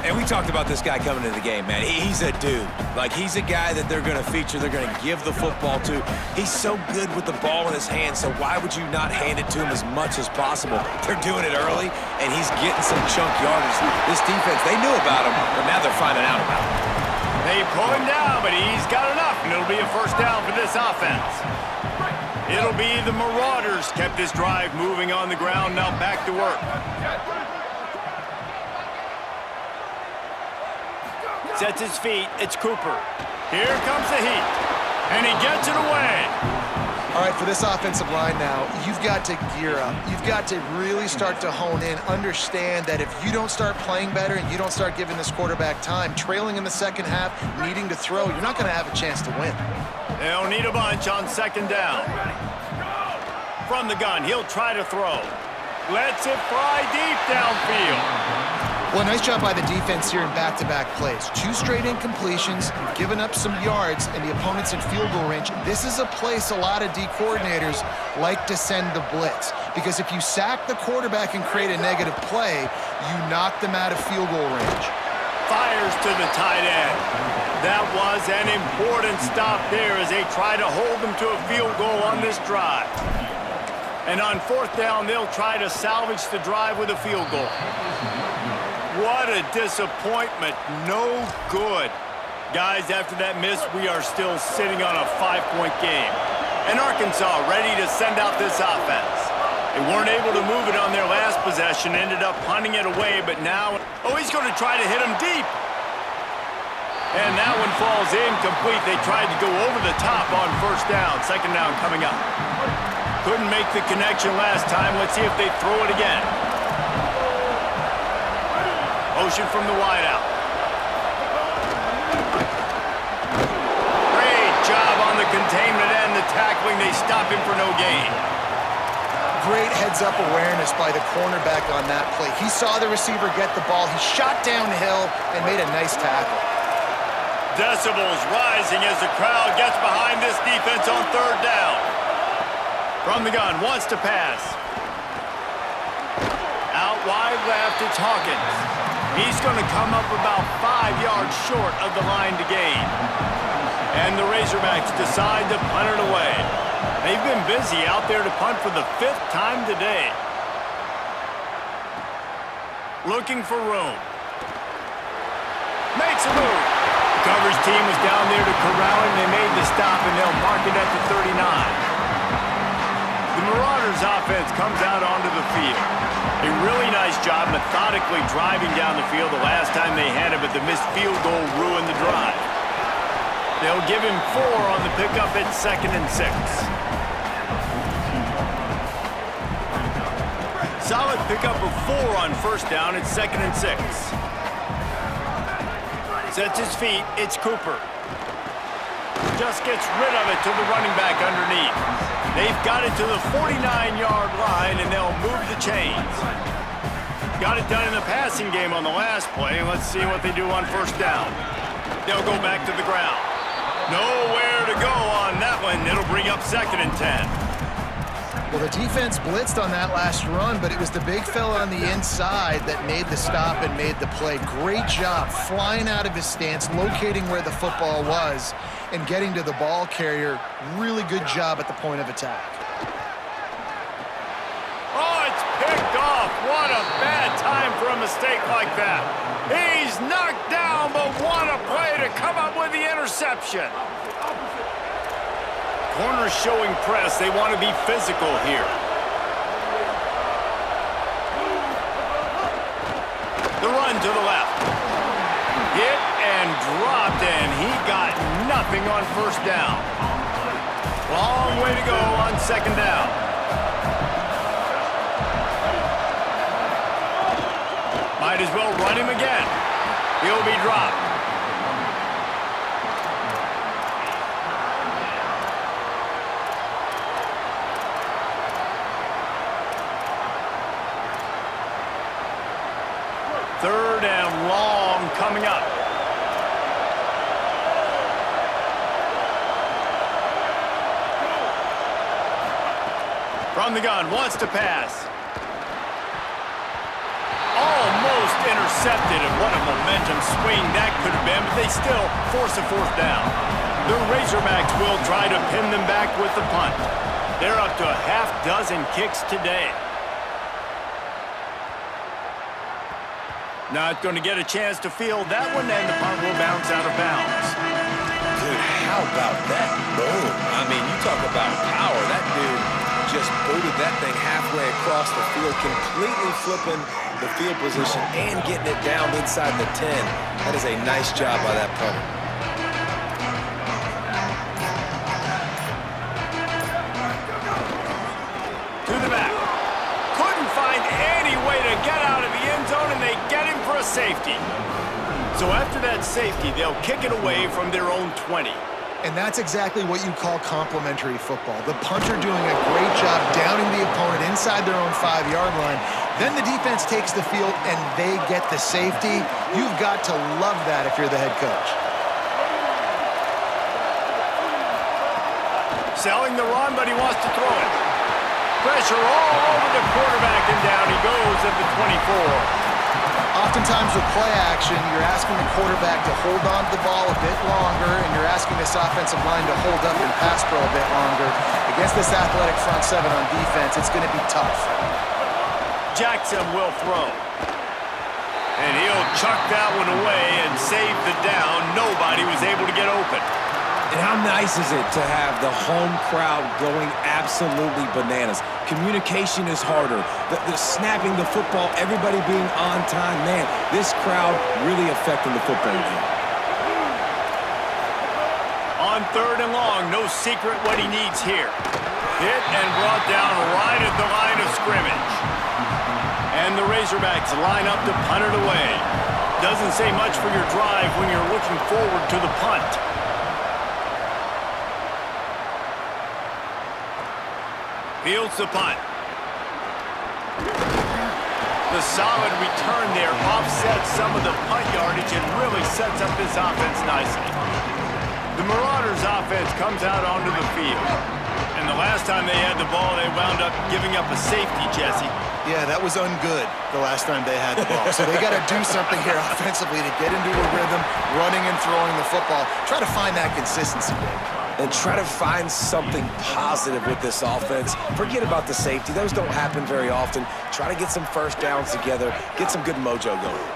Speaker 3: And we talked about this guy coming into the game, man. He's a dude. Like, he's a guy that they're going to feature, they're going to give the football to. He's so good with the ball in his hands, so why would you not hand it to him as much as possible? They're doing it early, and he's getting some chunk yardage. This defense, they knew about him, but now they're finding out about him.
Speaker 1: They pull him down, but he's got enough, and it'll be a 1st down for this offense. It'll be the Marauders kept this drive moving on the ground, now back to work. Sets his feet, it's Cooper. Here comes the heat, and he gets it away.
Speaker 4: All right, for this offensive line now, you've got to gear up. You've got to really start to hone in, understand that if you don't start playing better and you don't start giving this quarterback time, trailing in the second half, needing to throw, you're not going to have a chance to win.
Speaker 1: They'll need a bunch on 2nd down. From the gun, he'll try to throw. Lets it fly deep downfield.
Speaker 4: Well, nice job by the defense here in back-to-back plays. 2 straight incompletions, giving up some yards, and the opponent's in field goal range. This is a place a lot of D coordinators like to send the blitz, because if you sack the quarterback and create a negative play, you knock them out of field goal range.
Speaker 1: Fires to the tight end. That was an important stop there as they try to hold them to a field goal on this drive. And on 4th down, they'll try to salvage the drive with a field goal. What a disappointment. No good. Guys, after that miss, we are still sitting on a 5-point game. And Arkansas ready to send out this offense. They weren't able to move it on their last possession, ended up punting it away, but now, he's going to try to hit him deep. And that one falls incomplete. They tried to go over the top on first down. Second down coming up. Couldn't make the connection last time. Let's see if they throw it again. Motion from the wideout. Great job on the containment and the tackling. They stop him for no gain.
Speaker 4: Great heads-up awareness by the cornerback on that play. He saw the receiver get the ball. He shot downhill and made a nice tackle.
Speaker 1: Decibels rising as the crowd gets behind this defense on third down. From the gun, wants to pass. Out wide left, it's Hawkins. He's going to come up about 5 yards short of the line to gain. And the Razorbacks decide to punt it away. They've been busy out there to punt for the 5th time today. Looking for room. Makes a move. The coverage team was down there to corral him. They made the stop, and they'll mark it at the 39. The Marauders offense comes out onto the field. A really nice job methodically driving down the field the last time they had it, but the missed field goal ruined the drive. They'll give him 4 on the pickup at 2nd and 6. Solid pickup of 4 on first down at 2nd and 6. Sets his feet, it's Cooper. Just gets rid of it to the running back underneath. They've got it to the 49-yard line, and they'll move the chains. Got it done in the passing game on the last play. Let's see what they do on first down. They'll go back to the ground. Nowhere to go on that one. It'll bring up 2nd and 10.
Speaker 4: Well, the defense blitzed on that last run, but it was the big fella on the inside that made the stop and made the play. Great job flying out of his stance, locating where the football was, and getting to the ball carrier. Really good job at the point of attack.
Speaker 1: Oh, it's picked off. What a bad time for a mistake like that. He's knocked down, but what a play to come up with the interception. Corners showing press. They want to be physical here. The run to the left. Hit and dropped, and he got nothing on first down. Long way to go on second down. Might as well run him again. He'll be dropped. Third and long coming up. From the gun, wants to pass. Almost intercepted, and what a momentum swing that could have been, but they still force a 4th down. The Razorbacks will try to pin them back with the punt. They're up to a half-dozen kicks today. Not going to get a chance to field that one, and the punt will bounce out of bounds.
Speaker 3: Dude, how about that boom? I mean, you talk about power. That dude just booted that thing halfway across the field, completely flipping the field position and getting it down inside the 10. That is a nice job by that punter.
Speaker 1: To the back. Couldn't find any way to get out of the end zone, and they get him for a safety. So after that safety, they'll kick it away from their own 20.
Speaker 4: And that's exactly what you call complementary football. The punter doing a great job downing the opponent inside their own 5-yard line. Then the defense takes the field, and they get the safety. You've got to love that if you're the head coach.
Speaker 1: Selling the run, but he wants to throw it. Pressure all over the quarterback, and down he goes at the 24.
Speaker 4: Oftentimes with play action, you're asking the quarterback to hold on to the ball a bit longer, and you're asking this offensive line to hold up and pass pro a bit longer. Against this athletic front 7 on defense, it's going to be tough.
Speaker 1: Jackson will throw. And he'll chuck that one away and save the down. Nobody was able to get open.
Speaker 3: And how How nice is it to have the home crowd going absolutely bananas? Communication is harder. The snapping the football, everybody being on time. Man, this crowd really affecting the football game.
Speaker 1: On 3rd and long, no secret what he needs here. Hit and brought down right at the line of scrimmage. And the Razorbacks line up to punt it away. Doesn't say much for your drive when you're looking forward to the punt. Fields the punt. The solid return there offsets some of the punt yardage and really sets up this offense nicely. The Marauders offense comes out onto the field. And the last time they had the ball, they wound up giving up a safety, Jesse.
Speaker 4: Yeah, that was ungood the last time they had the ball. So they got to do something here offensively to get into a rhythm, running and throwing the football. Try to find that consistency, Dave.
Speaker 3: And try to find something positive with this offense. Forget about the safety. Those don't happen very often. Try to get some first downs together. Get some good mojo going.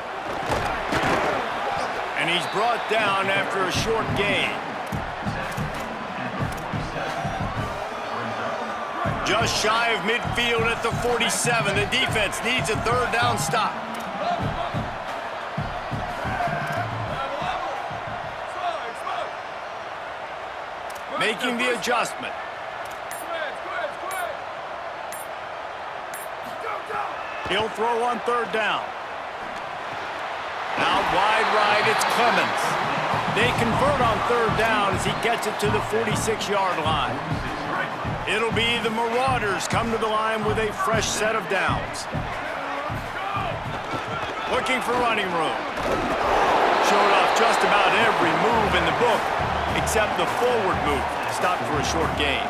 Speaker 1: And he's brought down after a short gain. Just shy of midfield at the 47. The defense needs a 3rd down stop. Making the adjustment. He'll throw on 3rd down. Out wide right, it's Clemens. They convert on 3rd down as he gets it to the 46-yard line. It'll be the Marauders come to the line with a fresh set of downs. Looking for running room. Showed off just about every move in the book, except the forward move. Stopped for a short gain.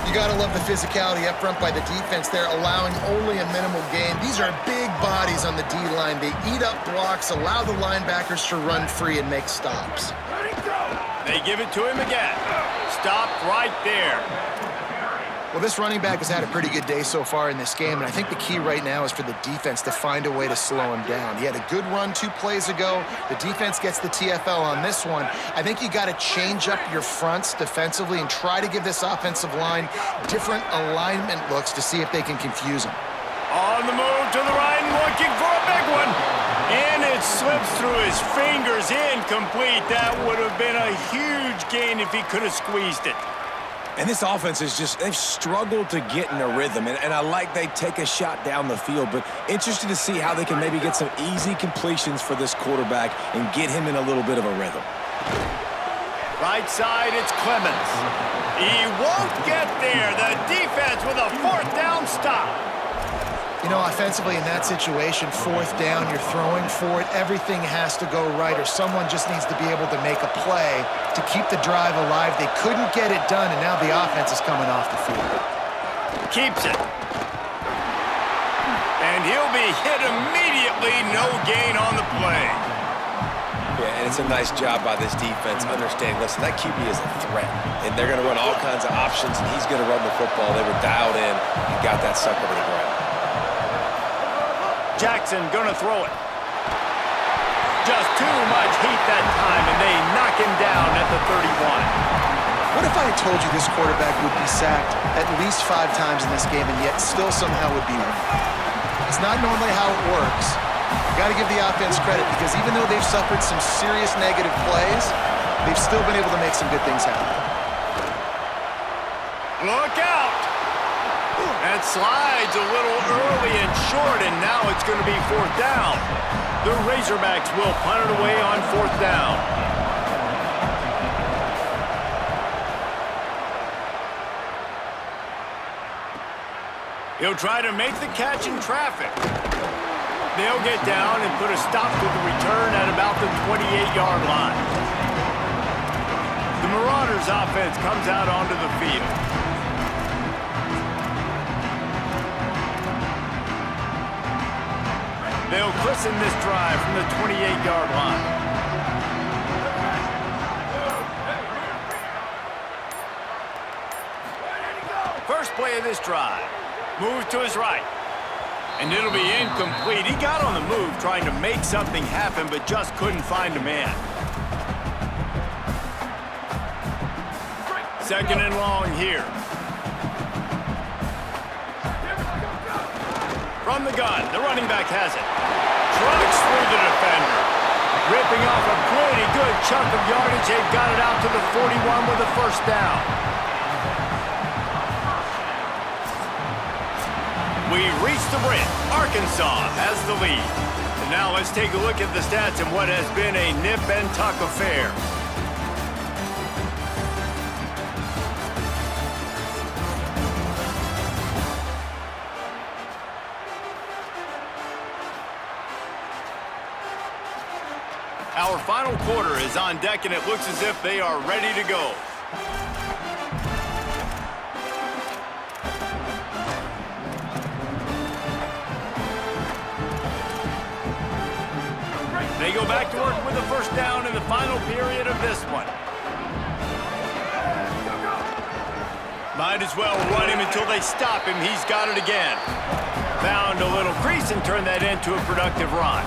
Speaker 4: You got to love the physicality up front by the defense there, allowing only a minimal gain. These are big bodies on the D-line. They eat up blocks, allow the linebackers to run free and make stops.
Speaker 1: They give it to him again. Stopped right there.
Speaker 4: Well, this running back has had a pretty good day so far in this game, and I think the key right now is for the defense to find a way to slow him down. He had a good run 2 plays ago. The defense gets the TFL on this one. I think you got to change up your fronts defensively and try to give this offensive line different alignment looks to see if they can confuse him.
Speaker 1: On the move to the right and looking for a big one. And it slips through his fingers, incomplete. That would have been a huge gain if he could have squeezed it.
Speaker 3: And this offense is just, they've struggled to get in a rhythm. And I like they take a shot down the field, but interested to see how they can maybe get some easy completions for this quarterback and get him in a little bit of a rhythm.
Speaker 1: Right side, it's Clemens. He won't get there. The defense with a 4th down stop.
Speaker 4: You know, offensively in that situation, 4th down, you're throwing for it. Everything has to go right, or someone just needs to be able to make a play to keep the drive alive. They couldn't get it done, and now the offense is coming off the field.
Speaker 1: Keeps it. And he'll be hit immediately. No gain on the play.
Speaker 3: Yeah, and it's a nice job by this defense understanding, listen, that QB is a threat. And they're going to run all kinds of options, and he's going to run the football. They were dialed in and got that sucker to the ground.
Speaker 1: Jackson gonna throw it. Just too much heat that time, and they knock him down at the 31.
Speaker 4: What if I had told you this quarterback would be sacked at least 5 times in this game and yet still somehow would be winning? It's not normally how it works. You got to give the offense credit because even though they've suffered some serious negative plays, they've still been able to make some good things happen.
Speaker 1: Look out! That slides a little early and short, and now it's going to be 4th down. The Razorbacks will punt it away on 4th down. He'll try to make the catch in traffic. They'll get down and put a stop to the return at about the 28-yard line. The Marauders offense comes out onto the field. They'll christen this drive from the 28-yard line. First play of this drive. Move to his right. And it'll be incomplete. He got on the move trying to make something happen, but just couldn't find a man. Second and long here. From the gun, the running back has it. Trucks through the defender. Ripping off a pretty good chunk of yardage. They've got it out to the 41 with a first down. We reach the bridge. Arkansas has the lead. And now let's take a look at the stats in what has been a nip and tuck affair. Our final quarter is on deck, and it looks as if they are ready to go. They go back to work with a first down in the final period of this one. Might as well run him until they stop him. He's got it again. Found a little crease and turned that into a productive run.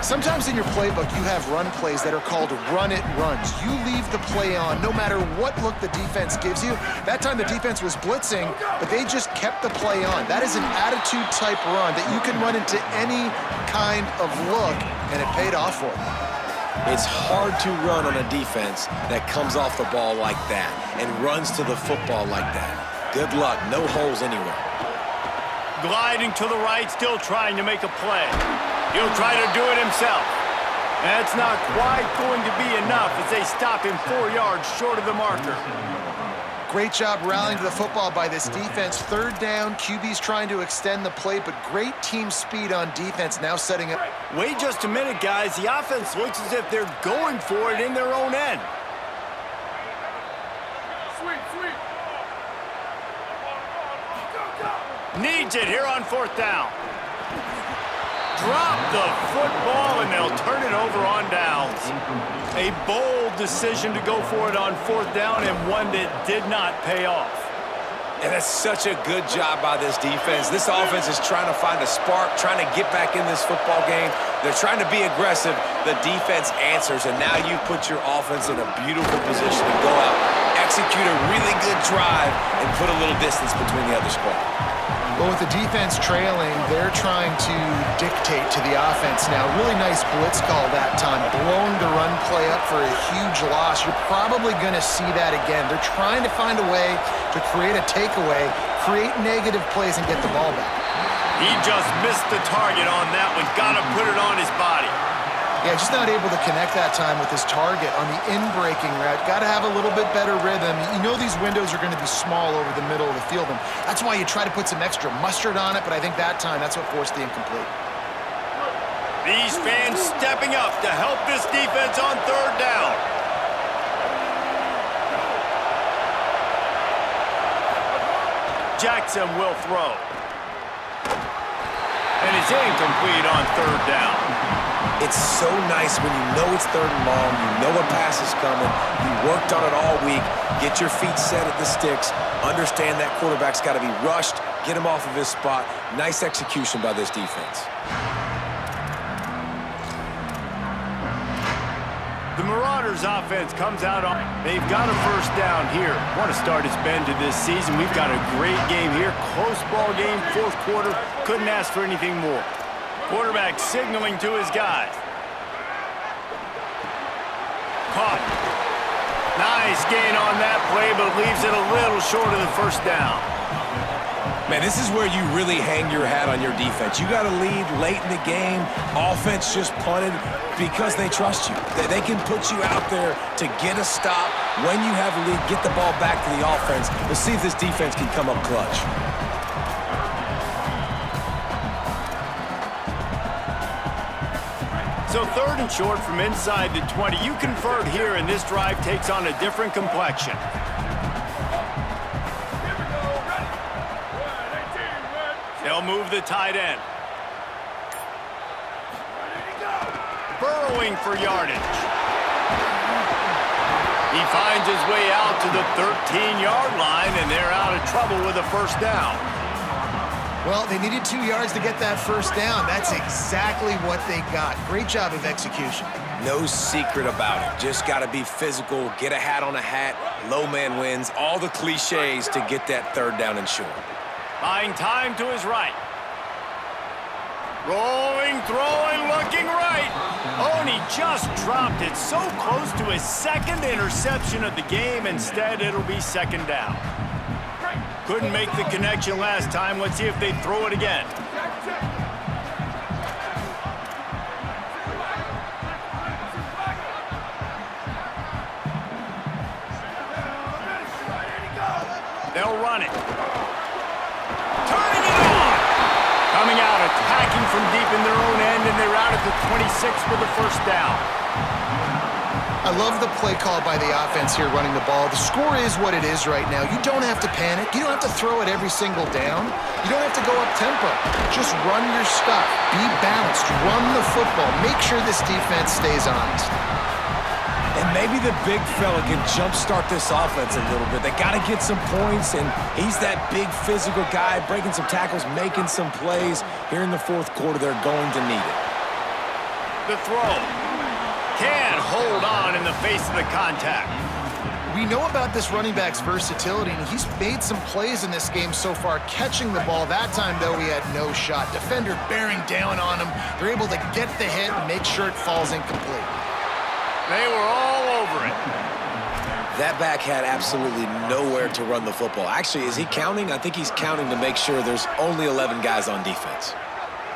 Speaker 4: Sometimes in your playbook, you have run plays that are called run-it runs. You leave the play on no matter what look the defense gives you. That time the defense was blitzing, but they just kept the play on. That is an attitude-type run that you can run into any kind of look, and it paid off for them.
Speaker 3: It's hard to run on a defense that comes off the ball like that and runs to the football like that. Good luck. No holes anywhere.
Speaker 1: Gliding to the right, still trying to make a play. He'll try to do it himself. That's not quite going to be enough as they stop him 4 yards short of the marker.
Speaker 4: Great job rallying to the football by this defense. Third down, QB's trying to extend the play, but great team speed on defense now setting up.
Speaker 1: Wait just a minute, guys. The offense looks as if they're going for it in their own end. Needs it here on fourth down. Drop the football, and they'll turn it over on downs. A bold decision to go for it on fourth down, and one that did not pay off.
Speaker 3: And that's such a good job by this defense. This offense is trying to find a spark, trying to get back in this football game. They're trying to be aggressive. The defense answers, and now you put your offense in a beautiful position to go out, execute a really good drive, and put a little distance between the other squad.
Speaker 4: Well, with the defense trailing, they're trying to dictate to the offense now. Really nice blitz call that time, blowing the run play up for a huge loss. You're probably going to see that again. They're trying to find a way to create a takeaway, create negative plays, and get the ball back.
Speaker 1: He just missed the target on that one. Got to put it on his body.
Speaker 4: Yeah, just not able to connect that time with his target on the in-breaking route. Got to have a little bit better rhythm. You know these windows are going to be small over the middle of the field, and that's why you try to put some extra mustard on it, but I think that time that's what forced the incomplete.
Speaker 1: These fans stepping up to help this defense on third down. Jackson will throw. And it's incomplete on third down.
Speaker 3: It's so nice when you know it's third and long, you know a pass is coming, you worked on it all week, get your feet set at the sticks, understand that quarterback's got to be rushed, get him off of his spot. Nice execution by this defense.
Speaker 1: The Marauders offense comes out on. They've got a first down here. Want to start its bend to this season. We've got a great game here. Close ball game, fourth quarter. Couldn't ask for anything more. Quarterback signaling to his guys. Caught. Nice gain on that play, but leaves it a little short of the first down.
Speaker 3: Man, this is where you really hang your hat on your defense. You got to lead late in the game. Offense just punted because they trust you. They can put you out there to get a stop. When you have a lead, get the ball back to the offense. Let's see if this defense can come up clutch.
Speaker 1: So third and short from inside the 20. You convert here, and this drive takes on a different complexion. They'll move the tight end. Burrowing for yardage. He finds his way out to the 13-yard line, and they're out of trouble with a first down.
Speaker 4: Well, they needed 2 yards to get that first down. That's exactly what they got. Great job of execution.
Speaker 3: No secret about it. Just got to be physical, get a hat on a hat, low man wins, all the cliches to get that third down and short.
Speaker 1: Buying time to his right. Rolling, throwing, looking right. Oh, and he just dropped it so close to his second interception of the game. Instead, it'll be second down. Couldn't make the connection last time. Let's see if they throw it again. They'll run it. Turning it on. Coming out, attacking from deep in their own end, and they're out at the 26 for the first down.
Speaker 4: I love the play call by the offense here running the ball. The score is what it is right now. You don't have to panic. You don't have to throw it every single down. You don't have to go up tempo. Just run your stuff. Be balanced. Run the football. Make sure this defense stays honest.
Speaker 3: And maybe the big fella can jumpstart this offense a little bit. They got to get some points, and he's that big physical guy, breaking some tackles, making some plays. Here in the fourth quarter, they're going to need it.
Speaker 1: The throw. Can't hold on in the face of the contact.
Speaker 4: We know about this running back's versatility, and he's made some plays in this game so far, catching the ball. That time, though, he had no shot. Defender bearing down on him. They're able to get the hit and make sure it falls incomplete.
Speaker 1: They were all over it.
Speaker 3: That back had absolutely nowhere to run the football. Actually, is he counting? I think he's counting to make sure there's only 11 guys on defense.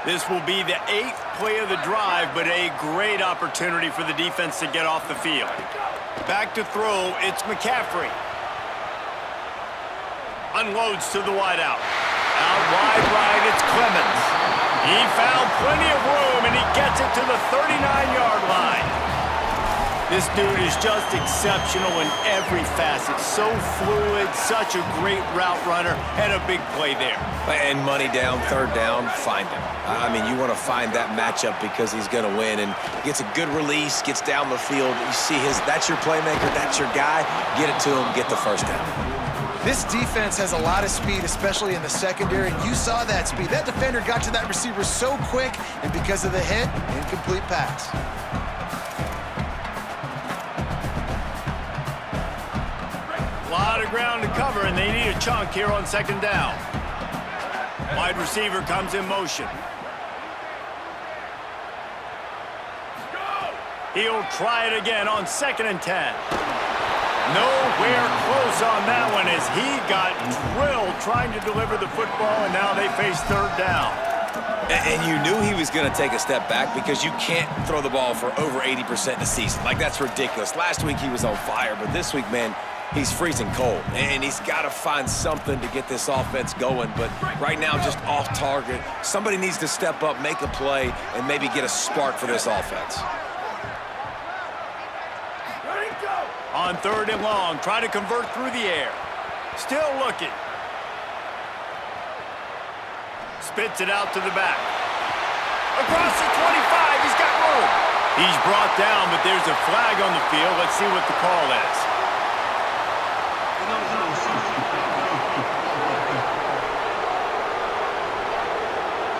Speaker 1: This will be the 8th play of the drive, but a great opportunity for the defense to get off the field. Back to throw, it's McCaffrey. Unloads to the wideout. Out wide right, it's Clemens. He found plenty of room, and he gets it to the 39-yard line. This dude is just exceptional in every facet. So fluid, such a great route runner, and a big play there.
Speaker 3: And money down, third down, find him. I mean, you want to find that matchup because he's going to win, and gets a good release, gets down the field. You see that's your playmaker, that's your guy. Get it to him, get the first down.
Speaker 4: This defense has a lot of speed, especially in the secondary. You saw that speed. That defender got to that receiver so quick, and because of the hit, incomplete pass.
Speaker 1: A lot of ground to cover, and they need a chunk here on second down. Wide receiver comes in motion. He'll try it again on 2nd and 10. Nowhere close on that one as he got drilled trying to deliver the football, and now they face third down.
Speaker 3: And you knew he was going to take a step back because you can't throw the ball for over 80% in a season. Like, that's ridiculous. Last week he was on fire, but this week, man, he's freezing cold. And he's got to find something to get this offense going. But right now, just off target. Somebody needs to step up, make a play, and maybe get a spark for this offense.
Speaker 1: On 3rd and long, try to convert through the air. Still looking. Spits it out to the back. Across the 25, he's got room. He's brought down, but there's a flag on the field. Let's see what the call is.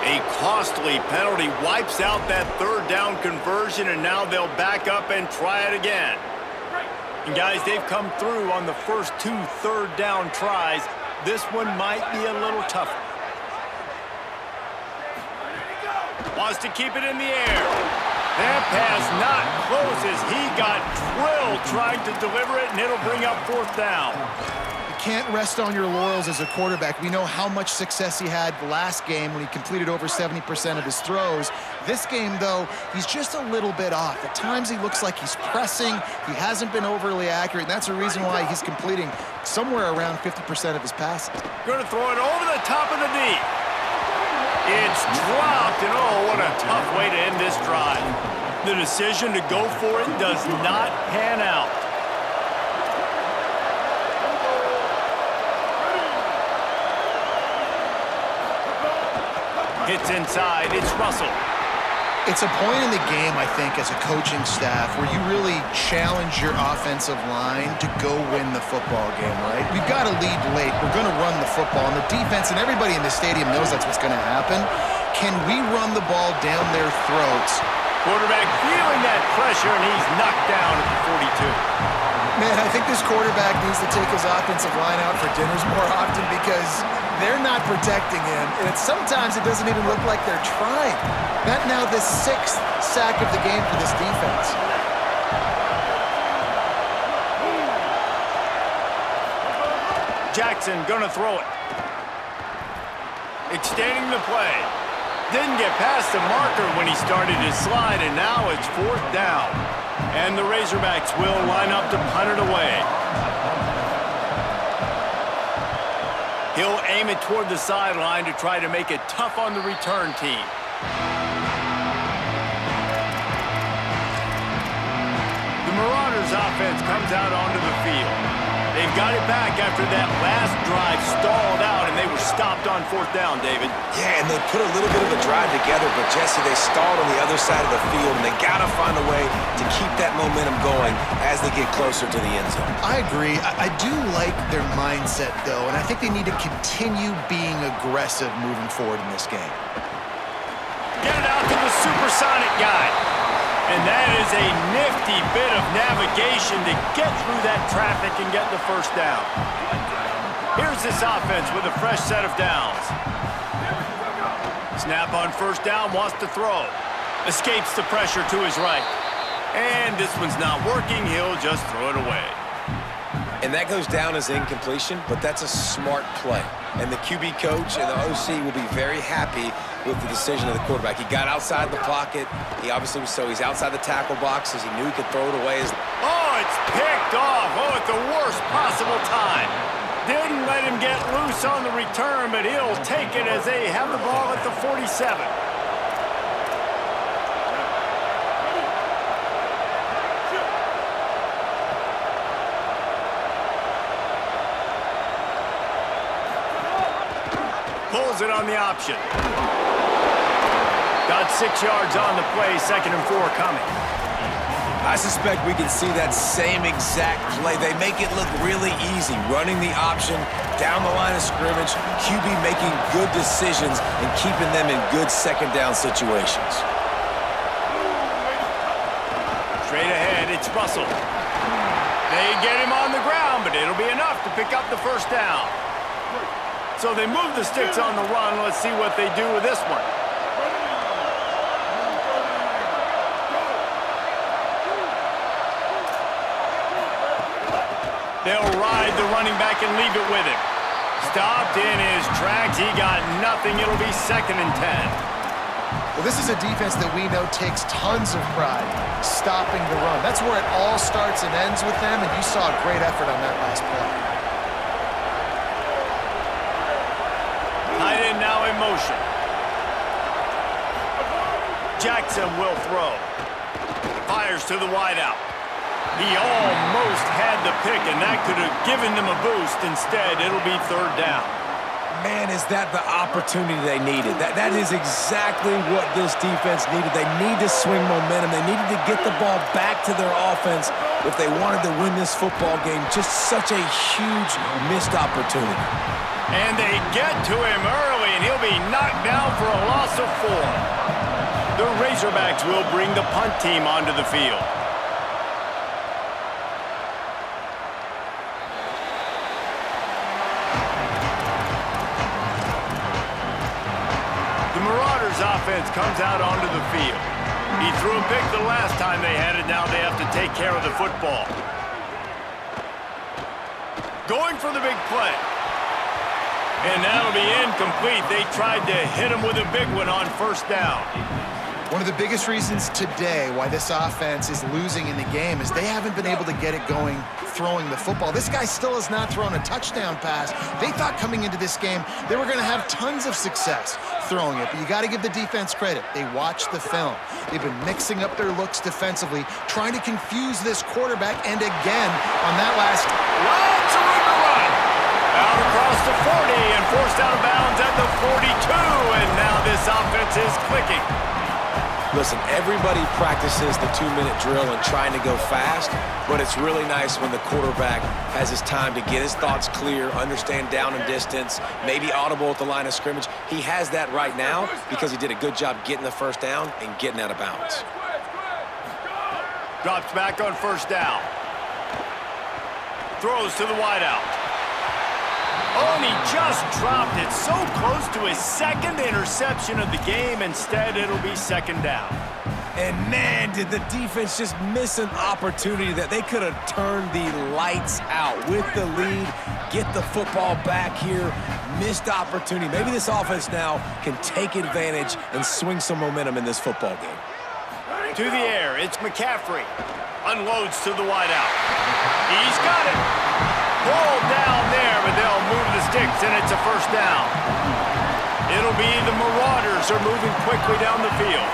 Speaker 1: A costly penalty wipes out that 3rd down conversion, and now they'll back up and try it again. And guys, they've come through on the first 2 3rd down tries. This one might be a little tougher. Wants to keep it in the air. That pass not close as he got drilled trying to deliver it, and it'll bring up 4th down.
Speaker 4: You can't rest on your laurels as a quarterback. We know how much success he had last game when he completed over 70% of his throws. This game, though, he's just a little bit off. At times he looks like he's pressing. He hasn't been overly accurate, and that's the reason why he's completing somewhere around 50% of his passes.
Speaker 1: Going to throw it over the top of the knee. It's dropped, and oh, what a tough way to end this drive. The decision to go for it does not pan out. Hits inside, it's Russell.
Speaker 4: It's a point in the game, I think, as a coaching staff where you really challenge your offensive line to go win the football game, right? We've got to lead late. We're going to run the football, and the defense and everybody in the stadium knows that's what's going to happen. Can we run the ball down their throats
Speaker 1: Quarterback feeling that pressure, and he's knocked down at the 42.
Speaker 4: Man, I think this quarterback needs to take his offensive line out for dinners more often because they're not protecting him, and sometimes it doesn't even look like they're trying. That now the 6th sack of the game for this defense.
Speaker 1: Jackson gonna throw it. Extending the play. Didn't get past the marker when he started his slide, and now it's 4th down. And the Razorbacks will line up to punt it away. He'll aim it toward the sideline to try to make it tough on the return team. The Marauders offense comes out onto the field. They've got it back after that last drive stalled out, and they were stopped on 4th down, David.
Speaker 3: Yeah, and they put a little bit of a drive together, but Jesse, they stalled on the other side of the field, and they got to find a way to keep that momentum going as they get closer to the end zone.
Speaker 4: I agree. I do like their mindset, though, and I think they need to continue being aggressive moving forward in this game.
Speaker 1: Get it out to the supersonic guy. And that is a nifty bit of navigation to get through that traffic and get the first down. Here's this offense with a fresh set of downs. Snap on 1st down, wants to throw. Escapes the pressure to his right. And this one's not working, he'll just throw it away.
Speaker 3: And that goes down as incompletion, but that's a smart play. And the QB coach and the OC will be very happy with the decision of the quarterback. He got outside the pocket. He obviously was he's outside the tackle boxes. He knew he could throw it away.
Speaker 1: Oh, it's picked off. Oh, at the worst possible time. Didn't let him get loose on the return, but he'll take it as they have the ball at the 47. Pulls it on the option. Got 6 yards on the play, 2nd and 4 coming.
Speaker 3: I suspect we can see that same exact play. They make it look really easy, running the option down the line of scrimmage, QB making good decisions and keeping them in good 2nd down situations.
Speaker 1: Straight ahead, it's Russell. They get him on the ground, but it'll be enough to pick up the 1st down. So they move the sticks on the run. Let's see what they do with this one. They'll ride the running back and leave it with him. Stopped in his tracks. He got nothing. It'll be 2nd and 10.
Speaker 4: Well, this is a defense that we know takes tons of pride stopping the run. That's where it all starts and ends with them, and you saw a great effort on that last play.
Speaker 1: Tight end now in motion. Jackson will throw. Fires to the wideout. He almost had the pick, and that could have given them a boost. Instead, it'll be 3rd down.
Speaker 3: Man, is that the opportunity they needed. That is exactly what this defense needed. They need to swing momentum. They needed to get the ball back to their offense if they wanted to win this football game. Just such a huge missed opportunity.
Speaker 1: And they get to him early, and he'll be knocked down for a loss of 4. The Razorbacks will bring the punt team onto the field. The Marauders offense comes out onto the field. He threw a pick the last time they had it. Now they have to take care of the football. Going for the big play. And that'll be incomplete. They tried to hit him with a big one on 1st down.
Speaker 4: One of the biggest reasons today why this offense is losing in the game is they haven't been able to get it going throwing the football. This guy still has not thrown a touchdown pass. They thought coming into this game they were going to have tons of success throwing it, but you got to give the defense credit. They watched the film. They've been mixing up their looks defensively, trying to confuse this quarterback, and again on that last...
Speaker 1: Lots of room to run. Out across the 40 and forced out of bounds at the 42, and now this offense is clicking.
Speaker 3: Listen, everybody practices the 2-minute drill and trying to go fast, but it's really nice when the quarterback has his time to get his thoughts clear, understand down and distance, maybe audible at the line of scrimmage. He has that right now because he did a good job getting the 1st down and getting out of bounds.
Speaker 1: Drops back on first down. Throws to the wideout. Oh, and he just dropped it so close to his second interception of the game. Instead, it'll be second down.
Speaker 3: And man, did the defense just miss an opportunity that they could have turned the lights out with the lead, get the football back here, missed opportunity. Maybe this offense now can take advantage and swing some momentum in this football game.
Speaker 1: To the air, it's McCaffrey. Unloads to the wideout. He's got it. Pulled down there, but they'll move the sticks, and it's a first down. It'll be the Marauders are moving quickly down the field.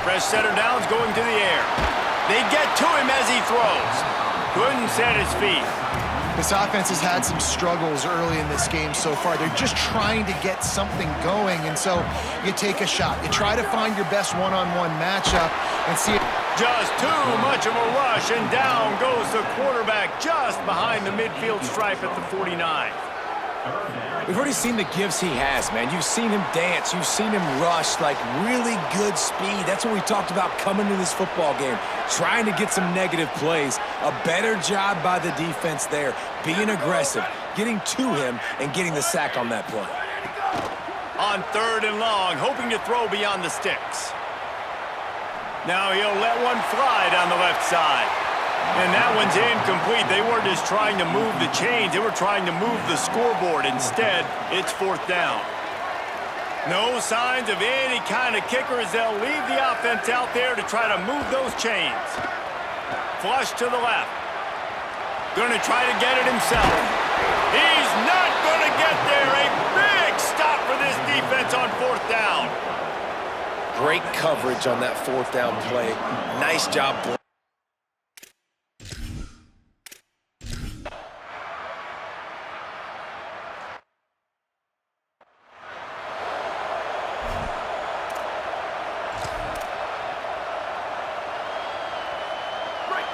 Speaker 1: Fresh setter downs going to the air. They get to him as he throws. Couldn't set his feet.
Speaker 4: This offense has had some struggles early in this game so far. They're just trying to get something going, and so you take a shot. You try to find your best one-on-one matchup and see it.
Speaker 1: Just too much of a rush, and down goes the quarterback just behind the midfield stripe at the 49.
Speaker 3: We've already seen the gifts he has, man. You've seen him dance. You've seen him rush, like really good speed. That's what we talked about coming to this football game, trying to get some negative plays. A better job by the defense there, being aggressive, getting to him, and getting the sack on that play.
Speaker 1: On third and long, hoping to throw beyond the sticks. Now he'll let one fly down the left side. And that one's incomplete. They weren't just trying to move the chains. They were trying to move the scoreboard. Instead, it's fourth down. No signs of any kind of kicker as they'll leave the offense out there to try to move those chains. Flush to the left. Going to try to get it himself. He's not going to get there. A big stop for this defense on fourth down.
Speaker 3: Great coverage on that fourth down play. Nice job.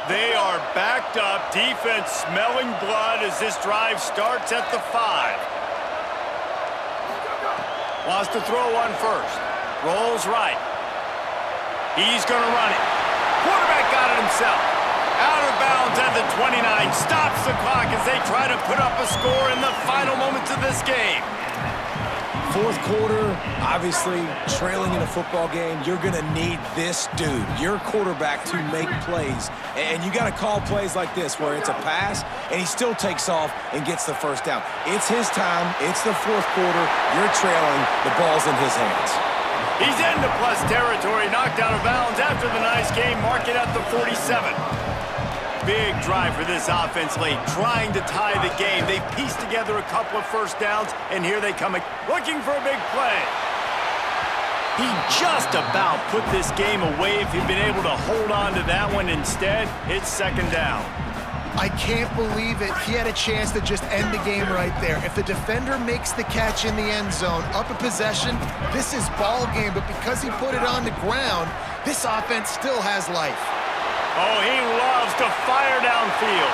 Speaker 1: They are backed up, defense smelling blood as this drive starts at the 5. Wants to throw one first. Rolls right. He's going to run it. Quarterback got it himself. Out of bounds at the 29. Stops the clock as they try to put up a score in the final moments of this game.
Speaker 3: Fourth quarter, obviously trailing in a football game, you're going to need this dude, your quarterback, to make plays. And you got to call plays like this where it's a pass and he still takes off and gets the first down. It's his time. It's the fourth quarter. You're trailing. The ball's in his hands.
Speaker 1: He's into plus territory, knocked out of bounds after the nice game. Mark it at the 47. Big drive for this offense late, trying to tie the game. They pieced together a couple of first downs, and here they come looking for a big play. He just about put this game away if he'd been able to hold on to that one. Instead, it's second down.
Speaker 4: I can't believe it. He had a chance to just end the game right there. If the defender makes the catch in the end zone, up a possession, this is ball game. But because he put it on the ground, this offense still has life.
Speaker 1: Oh, he loves to fire downfield.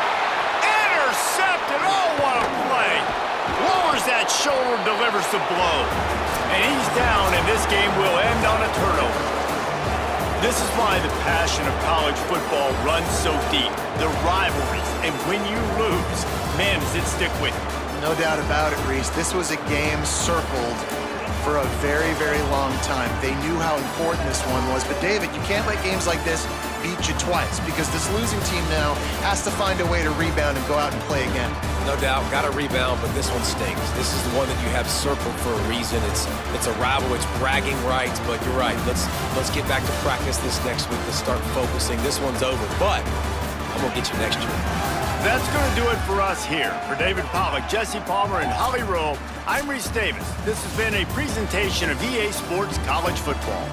Speaker 1: Intercepted. Oh, what a play. Lowers that shoulder, delivers the blow. And he's down, and this game will end on a turnover. This is why the passion of college football runs so deep. The rivalries, and when you lose, man, does it stick with you.
Speaker 4: No doubt about it, Reese. This was a game circled for a very, very long time. They knew how important this one was. But, David, you can't let games like this beat you twice because this losing team now has to find a way to rebound and go out and play again.
Speaker 3: No doubt, got to rebound, but this one stinks. This is the one that you have circled for a reason. It's a rival, it's bragging rights, but you're right. Let's get back to practice this next week. Let's start focusing. This one's over, but I'm going to get you next year.
Speaker 1: That's going to do it for us here. For David Pollack, Jesse Palmer, and Holly Rowe, I'm Reese Davis. This has been a presentation of EA Sports College Football.